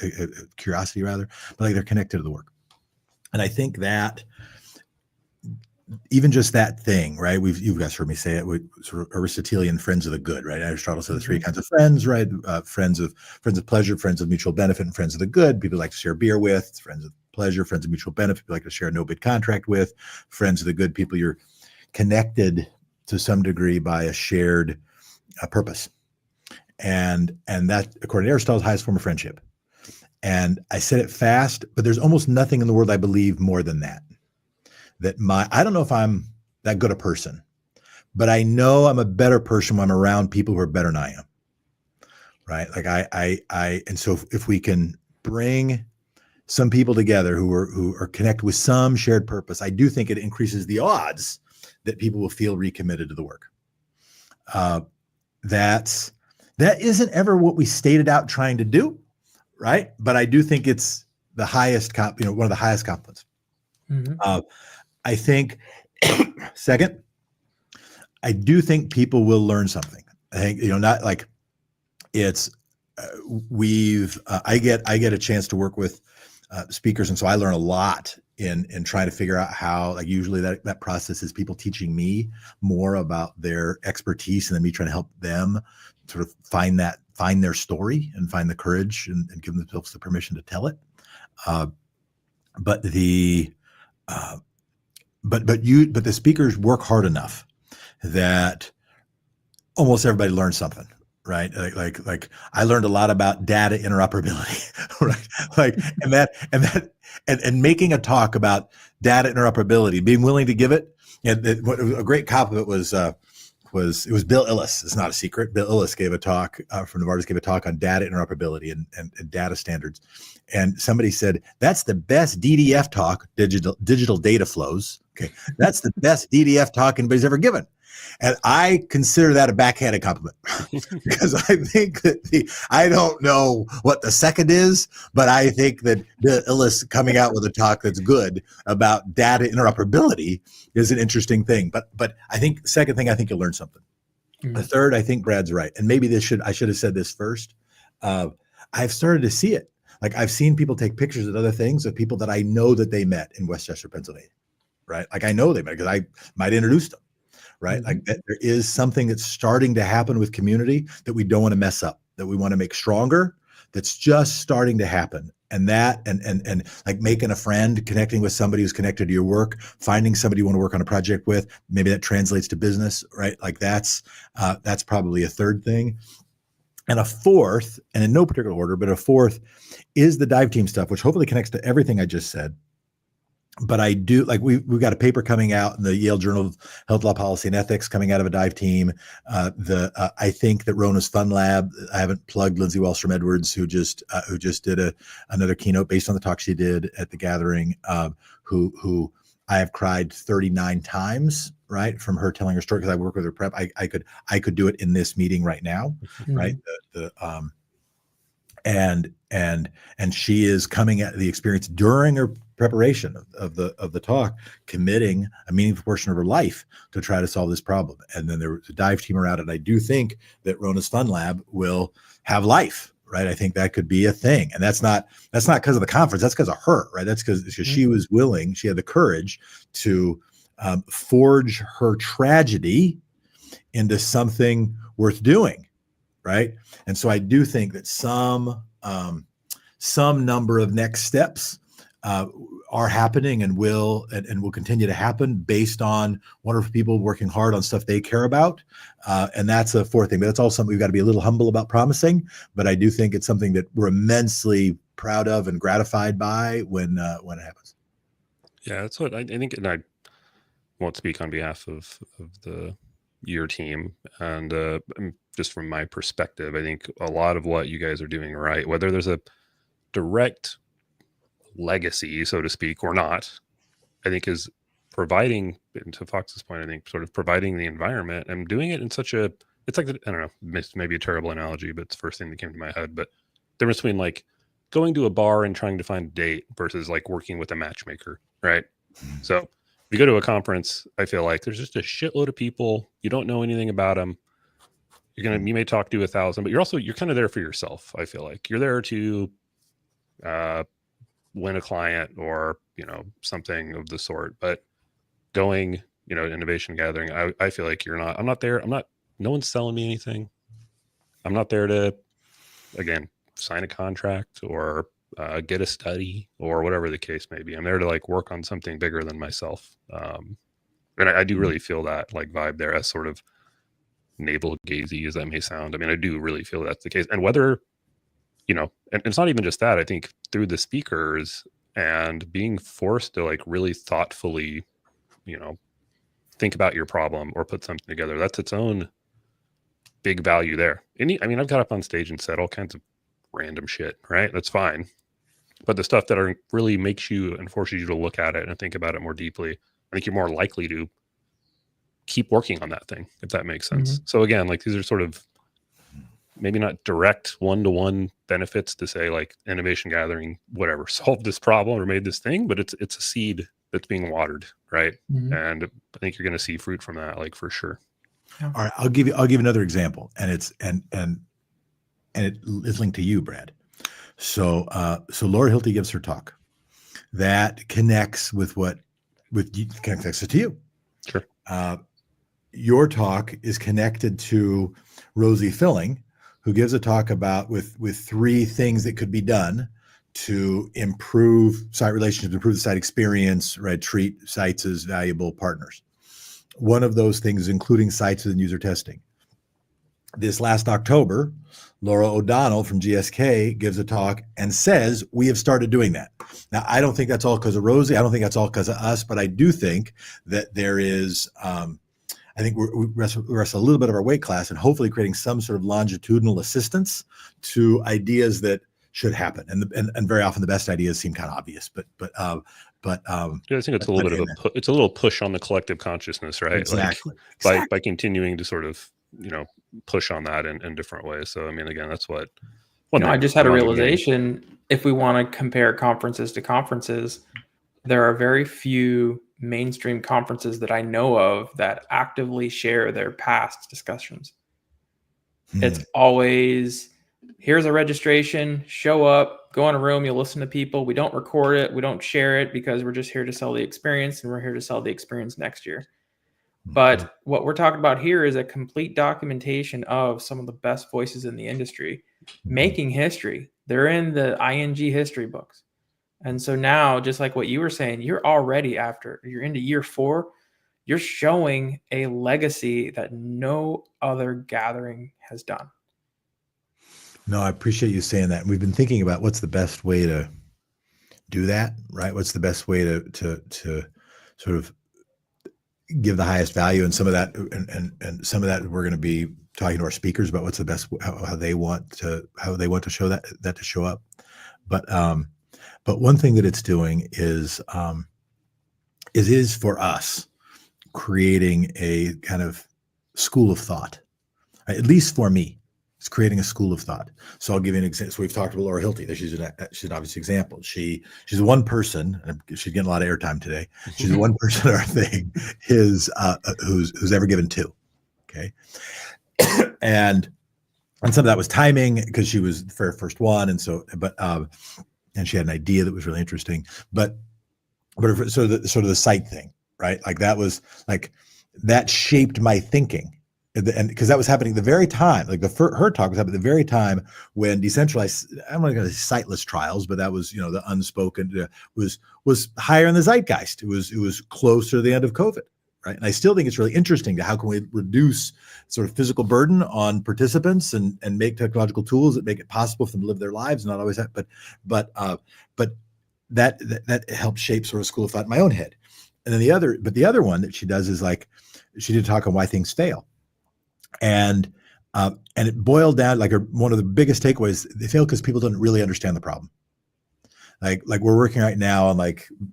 curiosity rather, but like they're connected to the work. And I think that even just that thing, right? You guys heard me say it. We sort of Aristotelian friends of the good, right? Aristotle said the 3 kinds of friends, right? Friends of pleasure, friends of mutual benefit, and friends of the good. People like to share beer with. Friends of pleasure, friends of mutual benefit. People like to share a no bid contract with. Friends of the good, people you're connected to some degree by a shared purpose, and that, according to Aristotle, is the highest form of friendship. And I said it fast, but there's almost nothing in the world I believe more than that. I don't know if I'm that good a person, but I know I'm a better person when I'm around people who are better than I am. Right? Like and so if we can bring some people together who are connected with some shared purpose, I do think it increases the odds that people will feel recommitted to the work. That isn't ever what we stated out trying to do, right? But I do think it's the highest one of the highest compliments. I think second, I do think people will learn something. I think, not like it's I get a chance to work with speakers, and so I learn a lot in trying to figure out how, like, usually that process is people teaching me more about their expertise, and then me trying to help them sort of find their story and find the courage and give themselves the permission to tell it. But the speakers work hard enough that almost everybody learns something. Right. Like I learned a lot about data interoperability, right? And making a talk about data interoperability, being willing to give it. And a great compliment was Bill Illis. It's not a secret. Bill Illis gave a talk from Novartis, gave a talk on data interoperability and data standards. And somebody said, that's the best DDF talk, digital data flows. Okay. That's the best DDF talk anybody's ever given. And I consider that a backhanded compliment because I think that I don't know what the second is, but I think that Bill Illis coming out with a talk that's good about data interoperability is an interesting thing. But I think second thing, I think you'll learn something. The third, I think Brad's right. And maybe I should have said this first. I've started to see it. Like I've seen people take pictures of other things of people that I know that they met in Westchester, Pennsylvania, right? Like I know they met because I might introduce them, right? Like that there is something that's starting to happen with community that we don't want to mess up, that we want to make stronger, that's just starting to happen. And that, and like making a friend, connecting with somebody who's connected to your work, finding somebody you want to work on a project with, maybe that translates to business, right? Like that's probably a third thing. And a fourth, and in no particular order, but a fourth is the dive team stuff, which hopefully connects to everything I just said. But I do like we've got a paper coming out in the Yale Journal of Health Law Policy and Ethics coming out of a dive team. I think that Rona's Fun Lab. I haven't plugged Lindsay Wallstrom Edwards, who just did another keynote based on the talk she did at the gathering. Who I have cried 39 times, right, from her telling her story because I work with her prep. I could do it in this meeting right now, right? And she is coming at the experience during her preparation of the talk, committing a meaningful portion of her life to try to solve this problem. And then there was a dive team around it. And I do think that Rona's Fun Lab will have life, right? I think that could be a thing. And that's not because of the conference. That's because of her, right? That's because she was willing, she had the courage to forge her tragedy into something worth doing, right? And so I do think that some number of next steps are happening and will continue to happen based on wonderful people working hard on stuff they care about. And that's a fourth thing, but that's also something we've got to be a little humble about promising. But I do think it's something that we're immensely proud of and gratified by when it happens. Yeah, that's what I think. And I won't speak on behalf of your team. And just from my perspective, I think a lot of what you guys are doing right, whether there's a direct legacy, so to speak, or not, I think is providing, and to Fox's point, I think sort of providing the environment and doing it in such a, it's like, I don't know, maybe a terrible analogy, but it's the first thing that came to my head. But the difference between like going to a bar and trying to find a date versus like working with a matchmaker, right? So if you go to a conference, I feel like there's just a shitload of people. You don't know anything about them. You may talk to 1,000, but you're kind of there for yourself. I feel like you're there to win a client or, something of the sort. But going, innovation gathering, I feel like no one's selling me anything. I'm not there to, again, sign a contract or get a study or whatever the case may be. I'm there to like work on something bigger than myself. And I do really feel that like vibe there, as sort of navel gazy as that may sound. I mean, I do really feel that's the case. And whether, and it's not even just that. I think through the speakers and being forced to like really thoughtfully, think about your problem or put something together, that's its own big value there. I've got up on stage and said all kinds of random shit, right? That's fine. But the stuff that really makes you and forces you to look at it and think about it more deeply, I think you're more likely to keep working on that thing, if that makes sense. So again, like these are sort of maybe not direct one-to-one benefits to say like innovation gathering, whatever, solved this problem or made this thing, but it's a seed that's being watered, right? And I think you're going to see fruit from that, like for sure. Yeah. All right, I'll give you another example, and it is linked to you, Brad. So Laura Hilty gives her talk that connects connects to you. Sure. Your talk is connected to Rosie Filling, who gives a talk about with 3 things that could be done to improve site relationships, improve the site experience, right? Treat sites as valuable partners. One of those things is including sites within user testing. This last October, Laura O'Donnell from GSK gives a talk and says, we have started doing that. Now, I don't think that's all because of Rosie. I don't think that's all because of us, but I do think that there is, I think we rest a little bit of our weight class and hopefully creating some sort of longitudinal assistance to ideas that should happen. And very often the best ideas seem kind of obvious, but But Yeah, I think it's a little bit of it's a little push on the collective consciousness, right? Exactly. Like by continuing to sort of, push on that in different ways. So I mean, again, that's what I just had a realization. If we want to compare conferences to conferences, there are very few mainstream conferences that I know of that actively share their past discussions. It's always, here's a registration, show up, go in a room, you'll listen to people. We don't record it. We don't share it because we're just here to sell the experience, and we're here to sell the experience next year. But what we're talking about here is a complete documentation of some of the best voices in the industry making history. They're in the ING history books. And so now, just like what you were saying, you're already you're into year 4, you're showing a legacy that no other gathering has done. No, I appreciate you saying that. We've been thinking about what's the best way to do that, right? What's the best way to sort of give the highest value, and some of that, and some of that we're going to be talking to our speakers about what's the best, how they want to show that to show up. But one thing that it's doing is for us creating a kind of school of thought, right? At least for me. It's creating a school of thought. So I'll give you an example. So we've talked about Laura Hilty. She's an obvious example. She's the one person, and she's getting a lot of airtime today. She's the one person our thing is who's ever given 2. Okay. and some of that was timing because she was the first one. And so, and she had an idea that was really interesting, but so the site thing, right? Like that shaped my thinking. And because that was happening at the very time, like her talk was happening at the very time when decentralized, I'm not going to say sightless trials, but that was, the unspoken was higher in the zeitgeist. It was closer to the end of COVID, right? And I still think it's really interesting to how can we reduce sort of physical burden on participants and make technological tools that make it possible for them to live their lives, not always that, but that helped shape sort of school of thought in my own head. And then the other one that she does is like, she did talk on why things fail. And it boiled down, like one of the biggest takeaways, they fail because people don't really understand the problem. Like we're working right now on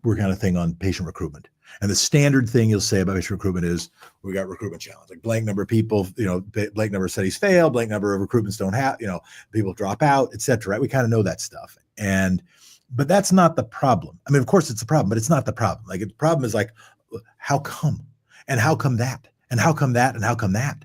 working on a thing on patient recruitment. And the standard thing you'll say about patient recruitment is we got recruitment challenge, like blank number of people, blank number of studies fail, blank number of recruitments don't have, people drop out, et cetera, right? We kind of know that stuff. But that's not the problem. I mean, of course it's a problem, but it's not the problem. Like the problem is like, how come? And how come that? And how come that? And how come that?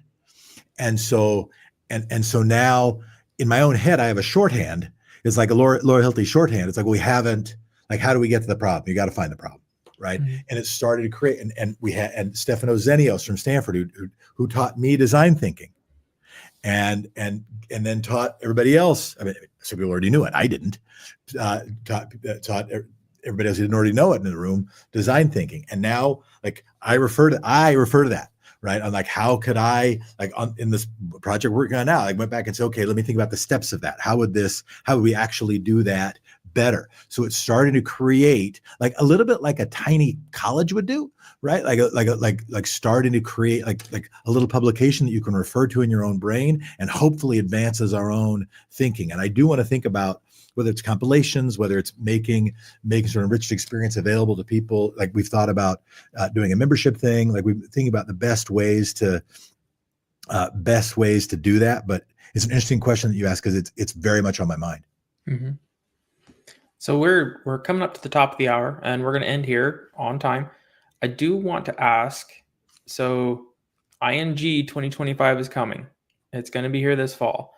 And so now in my own head, I have a shorthand. It's like a Laura Hilty shorthand. It's like, we haven't, like, how do we get to the problem? You got to find the problem, right? Mm-hmm. And it started to create, and we had, and Stefano Zenios from Stanford, who taught me design thinking, and then taught everybody else. I mean, some people already knew it. I didn't. Taught everybody else who didn't already know it in the room, design thinking. And now, like, I refer to that. Right. I'm like, how could I, like, in this project we're working on now, I went back and said, okay, let me think about the steps of that. How would we actually do that better? So it's starting to create like a little bit like a tiny college would do, right? Like starting to create like a little publication that you can refer to in your own brain and hopefully advances our own thinking. And I do want to think about whether it's compilations, whether it's making sort of enriched experience available to people. Like we've thought about doing a membership thing. Like we're thinking about the best ways to do that. But it's an interesting question that you ask because it's very much on my mind. Mm-hmm. So we're coming up to the top of the hour, and we're going to end here on time. I do want to ask. So ING 2025 is coming. It's going to be here this fall.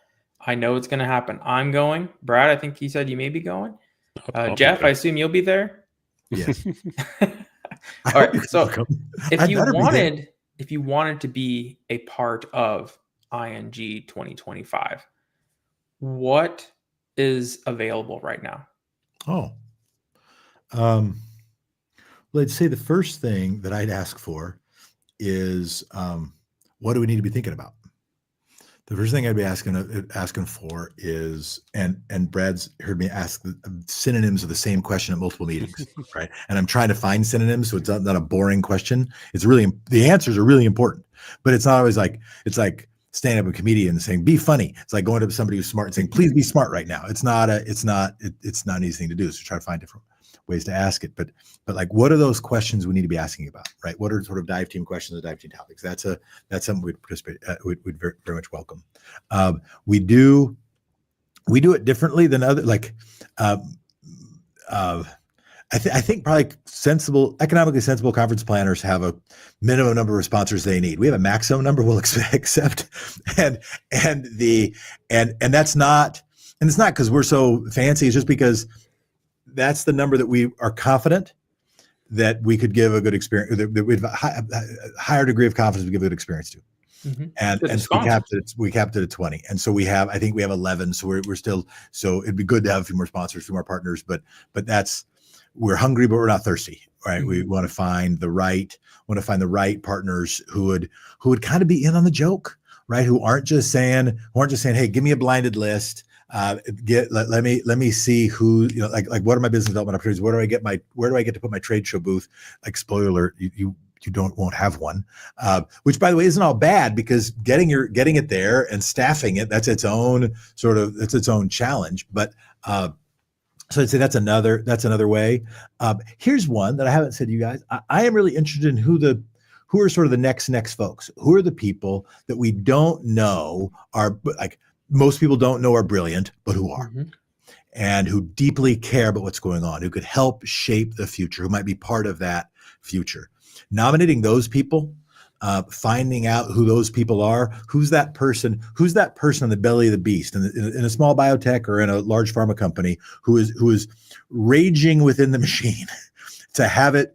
I know it's going to happen. I'm going. Brad, I think he said you may be going. Jeff, I assume you'll be there. Yes. All right. So if you wanted to be a part of ING 2025, what is available right now? Well, I'd say the first thing that I'd ask for is what do we need to be thinking about? The first thing I'd be asking for is, and Brad's heard me ask the synonyms of the same question at multiple meetings, right? And I'm trying to find synonyms, so it's not a boring question. It's really, the answers are really important, but it's not always like, it's like standing up a comedian and saying, be funny. It's like going up to somebody who's smart and saying, please be smart right now. It's not an easy thing to do. So try to find different. ways to ask it. But like, what are those questions we need to be asking about, right? What are sort of dive team questions or dive team topics? That's something we'd participate, we'd very, very much welcome. We do it differently than other, like, I think probably economically sensible conference planners have a minimum number of sponsors they need. We have a maximum number we'll accept, and that's not, and it's not because we're so fancy. It's just because that's the number that we are confident that we could give a good experience, that we have a higher degree of confidence we give a good experience to. Mm-hmm. And so we capped it at 20. And so I think we have 11. So we're still, so it'd be good to have a few more sponsors, a few more partners, but we're hungry, but we're not thirsty, right? Mm-hmm. We want to find the right partners who would kind of be in on the joke, right? Who aren't just saying, hey, give me a blinded list. Let me see who, like what are my business development opportunities? Where do I get to put my trade show booth? Like, spoiler alert, you won't have one, which, by the way, isn't all bad, because getting it there and staffing it, that's its own challenge. But so I'd say that's another way. Here's one that I haven't said to you guys. I am really interested in who are sort of the next folks. Who are the people that we don't know are, like, most people don't know are brilliant, but who are, mm-hmm. and who deeply care about what's going on, who could help shape the future, who might be part of that future. Nominating those people, finding out who those people are, who's that person on the belly of the beast in a small biotech or in a large pharma company who is raging within the machine to have it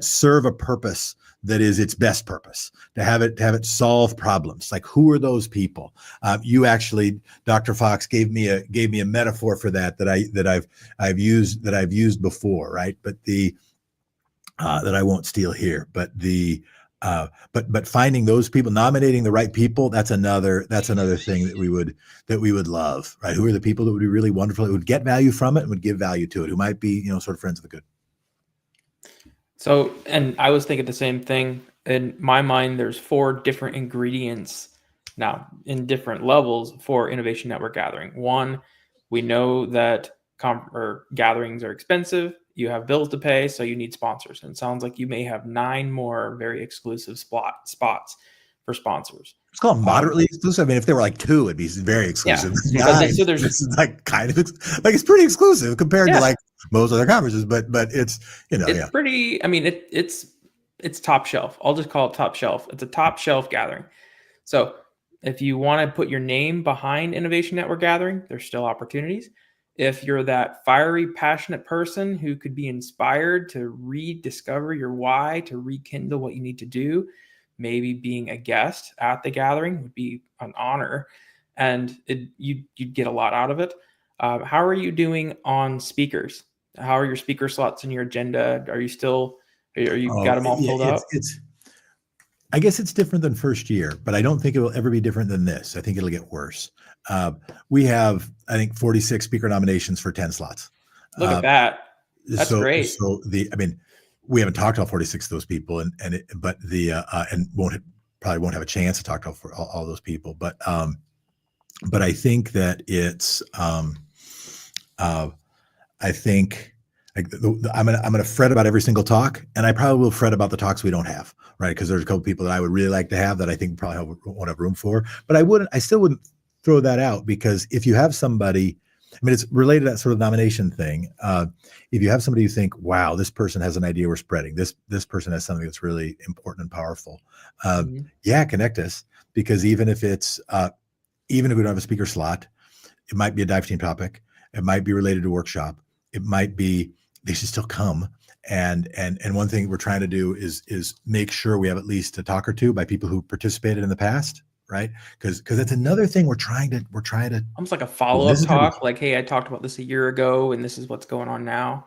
serve a purpose that is its best purpose, to have it solve problems. Like, who are those people? You actually, Dr. Fox, gave me a metaphor for that I've used before, right? But that I won't steal here, but but finding those people, nominating the right people, that's another thing that we would love, right? Who are the people that would be really wonderful, who would get value from it and would give value to it, who might be, sort of friends of the good. So, and I was thinking the same thing. In my mind, there's 4 different ingredients now in different levels for Innovation Network Gathering. One, we know that gatherings are expensive. You have bills to pay, so you need sponsors. And it sounds like you may have 9 more very exclusive spots for sponsors. It's called moderately exclusive. I mean, if there were like 2, it'd be very exclusive. Yeah, so there's like kind of like, it's pretty exclusive compared to like most other conferences, but it's it's pretty. I mean, it's top shelf. I'll just call it top shelf. It's a top shelf gathering. So if you want to put your name behind Innovation Network Gathering, there's still opportunities. If you're that fiery, passionate person who could be inspired to rediscover your why, to rekindle what you need to do, maybe being a guest at the gathering would be an honor, and you'd get a lot out of it. How are you doing on speakers? How are your speaker slots in your agenda? Are you got them all filled up? I guess it's different than first year, but I don't think it will ever be different than this. I think it'll get worse. We have, I think, 46 speaker nominations for 10 slots. Look at that. That's great. So we haven't talked to all 46 of those people, and probably won't have a chance to talk to all those people. But I think that it's, I think, like, I'm gonna fret about every single talk, and I probably will fret about the talks we don't have, right? Because there's a couple people that I would really like to have that I think probably won't have room for. But I still wouldn't throw that out, because if you have somebody, I mean, it's related to that sort of nomination thing. If you have somebody you think, wow, this person has an idea we're spreading, this person has something that's really important and powerful, connect us, because even if we don't have a speaker slot, it might be a dive team topic, it might be related to workshop, it might be, they should still come. And one thing we're trying to do is make sure we have at least a talk or two by people who participated in the past, right? Because that's another thing we're trying to almost like a follow-up talk, like, hey, I talked about this a year ago and this is what's going on now.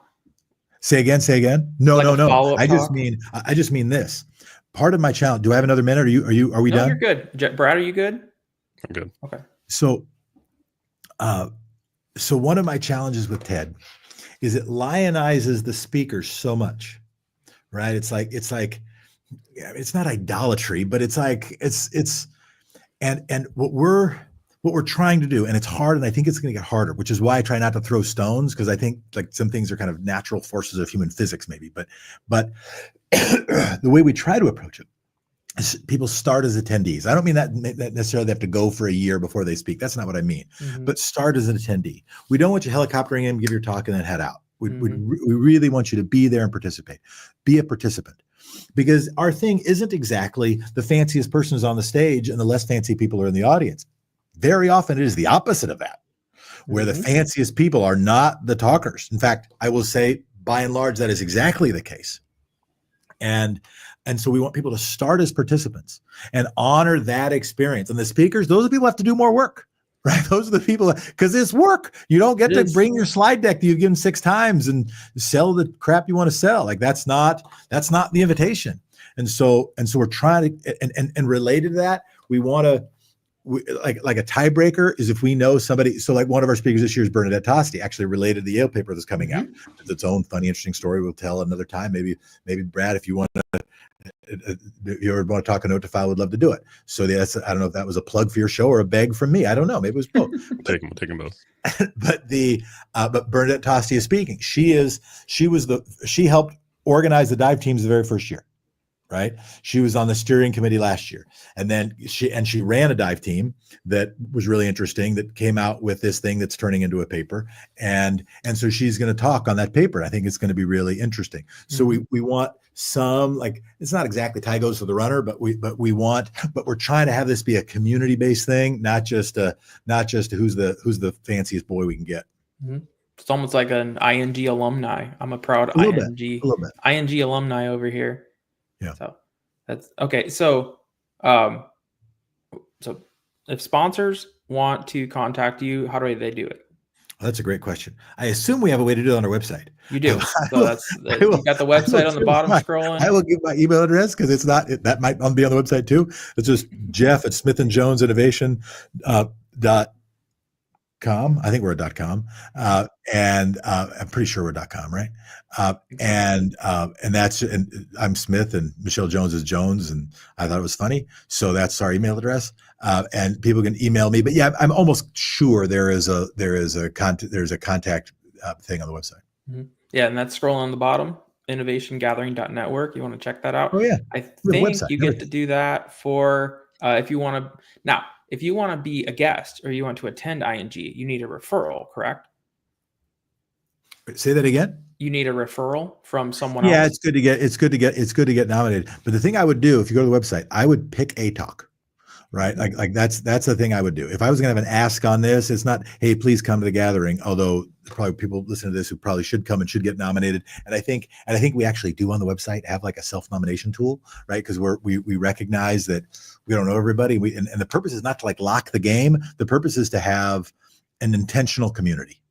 Say again. No. I just mean this. Part of my challenge. Do I have another minute? Are we done? You're good. Brad, are you good? I'm good. Okay. So one of my challenges with TED is it lionizes the speakers so much, right? It's like it's not idolatry, but it's like and what what we're trying to do, and it's hard, and I think it's going to get harder, which is why I try not to throw stones, because I think like some things are kind of natural forces of human physics, maybe. But the way we try to approach it is people start as attendees. I don't mean that necessarily they have to go for a year before they speak. That's not what I mean. But start as an attendee. We don't want you helicoptering in, give your talk, and then head out. We really want you to be there and participate. Be a participant. Because our thing isn't exactly the fanciest person is on the stage and the less fancy people are in the audience. Very often it is the opposite of that, where the fanciest people are not the talkers. In fact, I will say by and large, that is exactly the case. And so we want people to start as participants and honor that experience. And the speakers, those are the people who have to do more work, right? Those are the people, because it's work. You don't get to bring your slide deck that you've given 6 times and sell the crap you want to sell. Like that's not the invitation. And so we're trying to, and related to that, we want to, like a tiebreaker is if we know somebody. So like one of our speakers this year is Bernadette Tosti, actually related to the Yale paper that's coming out. It's its own funny, interesting story. We'll tell another time. Maybe Brad, if you want to, if you ever want to talk a note to file, would love to do it. So that's, I don't know if that was a plug for your show or a beg from me. I don't know. Maybe it was both. Take them both. But Bernadette Tosti is speaking. She helped organize the dive teams the very first year. Right. She was on the steering committee last year, and then she ran a dive team that was really interesting, that came out with this thing that's turning into a paper. And so she's going to talk on that paper. I think it's going to be really interesting. So we want some, like, it's not exactly tie goes to the runner, but we're trying to have this be a community-based thing, not just who's the fanciest boy we can get. It's almost like an ING alumni. I'm a proud ING alumni over here. Yeah. So that's okay. So, so if sponsors want to contact you, how do they do it? Well, that's a great question. I assume we have a way to do it on our website. You do. So you got the website on the bottom scrolling. I will give my email address because it's not, that might be on the website too. It's just jeff@smithandjonesinnovation.com. I think we're at .com. And I'm pretty sure we're .com, right? And I'm Smith and Michelle Jones is Jones, and I thought it was funny. So that's our email address. And people can email me, but yeah, I'm almost sure there is a contact thing on the website. Yeah. And that's scrolling on the bottom, innovationgathering.network. You want to check that out? Oh yeah. I think you get to do that for, if you want to be a guest or you want to attend ING, you need a referral, correct? Say that again. You need a referral from someone else. Yeah, it's good to get nominated. But the thing I would do, if you go to the website, I would pick a talk, right? Like that's the thing I would do. If I was going to have an ask on this, it's not, hey, please come to the gathering. Although probably people listening to this who probably should come and should get nominated. And I think we actually do on the website have like a self-nomination tool, right? Because we recognize that we don't know everybody. And the purpose is not to like lock the game. The purpose is to have an intentional community.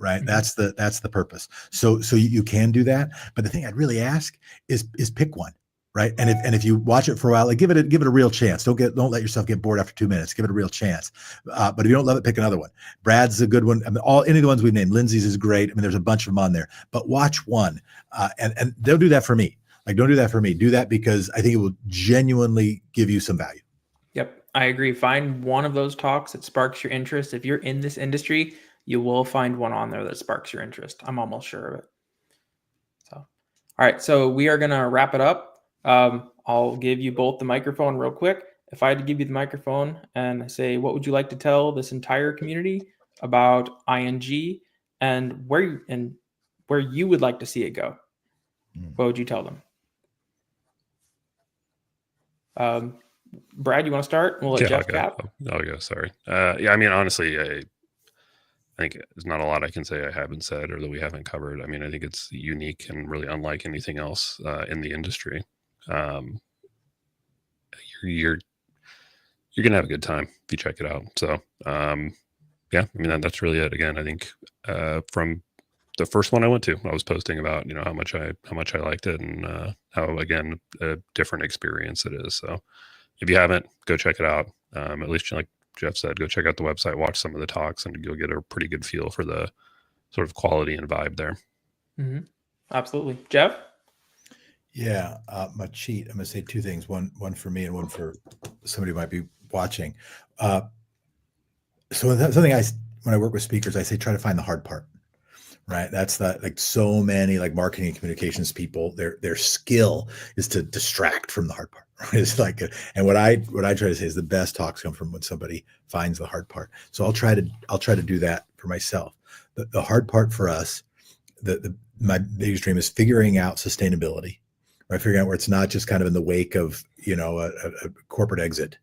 Right. That's the purpose. So you can do that. But the thing I'd really ask is pick one. Right. And if you watch it for a while, like give it a real chance. Don't let yourself get bored after 2 minutes. Give it a real chance. But if you don't love it, pick another one. Brad's a good one. I mean, any of the ones we've named, Lindsay's is great. I mean, there's a bunch of them on there, but watch one. And they'll do that for me. Like, don't do that for me. Do that because I think it will genuinely give you some value. Yep. I agree. Find one of those talks that sparks your interest. If you're in this industry, you will find one on there that sparks your interest. I'm almost sure of it. So, all right. So we are going to wrap it up. I'll give you both the microphone real quick. If I had to give you the microphone and say, what would you like to tell this entire community about ING and where you would like to see it go? What would you tell them? Brad, you want to start? We'll let Jeff cap. I'll go. Sorry. Yeah. I mean, honestly, I think there's not a lot I can say I haven't said or that we haven't covered. I mean, I think it's unique and really unlike anything else in the industry. You're gonna have a good time if you check it out. So yeah, I mean that's really it. Again, I think from the first one I went to, I was posting about how much I liked it and how again a different experience it is. So if you haven't, go check it out. At least like Jeff said, go check out the website, watch some of the talks, and you'll get a pretty good feel for the sort of quality and vibe there. Mm-hmm. Absolutely. Jeff? Yeah, my cheat. I'm going to say two things. One for me and one for somebody who might be watching. So that's something when I work with speakers, I say, try to find the hard part, right? That's like so many like marketing and communications people, their skill is to distract from the hard part. Right? It's like, and what I try to say is the best talks come from when somebody finds the hard part. So I'll try to do that for myself. The hard part for us, my biggest dream is figuring out sustainability, right? Figuring out where it's not just kind of in the wake of, a corporate exit,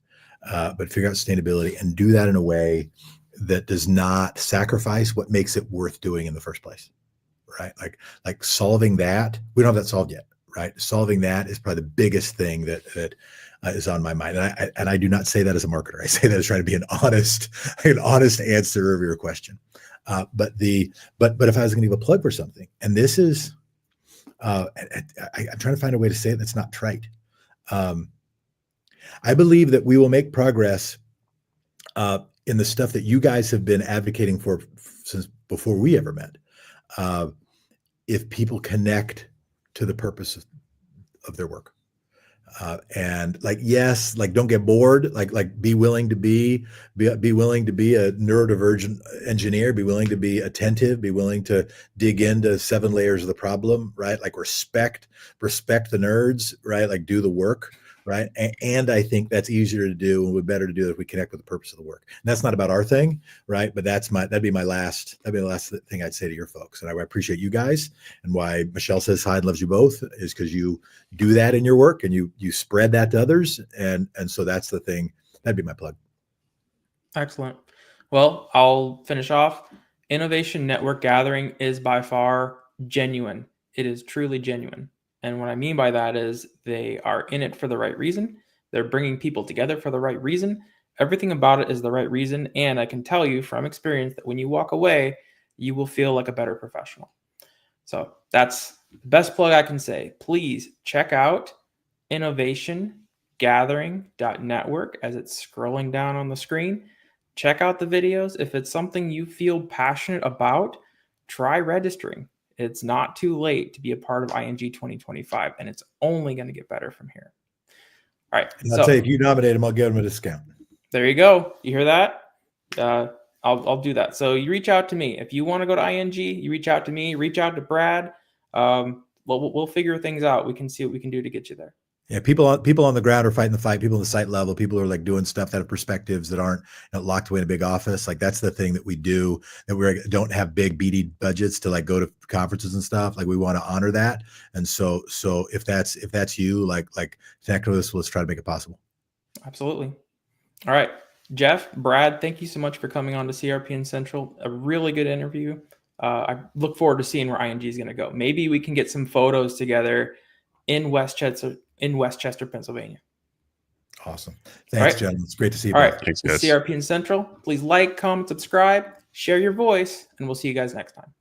but figure out sustainability and do that in a way that does not sacrifice what makes it worth doing in the first place, right? Like solving that, we don't have that solved yet, right? Solving that is probably the biggest thing that is on my mind, and I do not say that as a marketer. I say that as trying to be an honest answer of your question. But if I was going to give a plug for something, and this is, I'm trying to find a way to say it that's not trite. I believe that we will make progress in the stuff that you guys have been advocating for since before we ever met. If people connect to the purpose of their work. And like, yes, like don't get bored, like be willing to be willing to be a neurodivergent engineer, be willing to be attentive, be willing to dig into 7 layers of the problem, right? Like respect the nerds, right? Like do the work, right? And I think that's easier to do and would better to do if we connect with the purpose of the work. And that's not about our thing, right? But that'd be the last thing I'd say to your folks. And I appreciate you guys, and why Michelle says hi and loves you both is because you do that in your work and you spread that to others. And so that's the thing. That'd be my plug. Excellent. Well, I'll finish off. Innovation Network Gathering is by far genuine. It is truly genuine. And what I mean by that is they are in it for the right reason. They're bringing people together for the right reason. Everything about it is the right reason. And I can tell you from experience that when you walk away, you will feel like a better professional. So that's the best plug I can say. Please check out innovationgathering.network as it's scrolling down on the screen. Check out the videos. If it's something you feel passionate about, try registering. It's not too late to be a part of ING 2025, and it's only going to get better from here. All right. And I'll say, if you nominate him, I'll give him a discount. There you go. You hear that? I'll do that. So you reach out to me. If you want to go to ING, you reach out to me, reach out to Brad. We'll figure things out. We can see what we can do to get you there. Yeah, people on the ground are fighting the fight. People on the site level, people are like doing stuff that have perspectives that aren't locked away in a big office. Like that's the thing that we do. That we don't have big BD budgets to like go to conferences and stuff. Like we want to honor that. And so if that's you, like connect with us. Let's try to make it possible. Absolutely. All right, Jeff, Brad, thank you so much for coming on to CRPN Central. A really good interview. I look forward to seeing where ING is going to go. Maybe we can get some photos together in Westchester, Pennsylvania. Awesome. Thanks, right. gentlemen. It's great to see you. All right. Thanks, CRPN Central. Please like, comment, subscribe, share your voice, and we'll see you guys next time.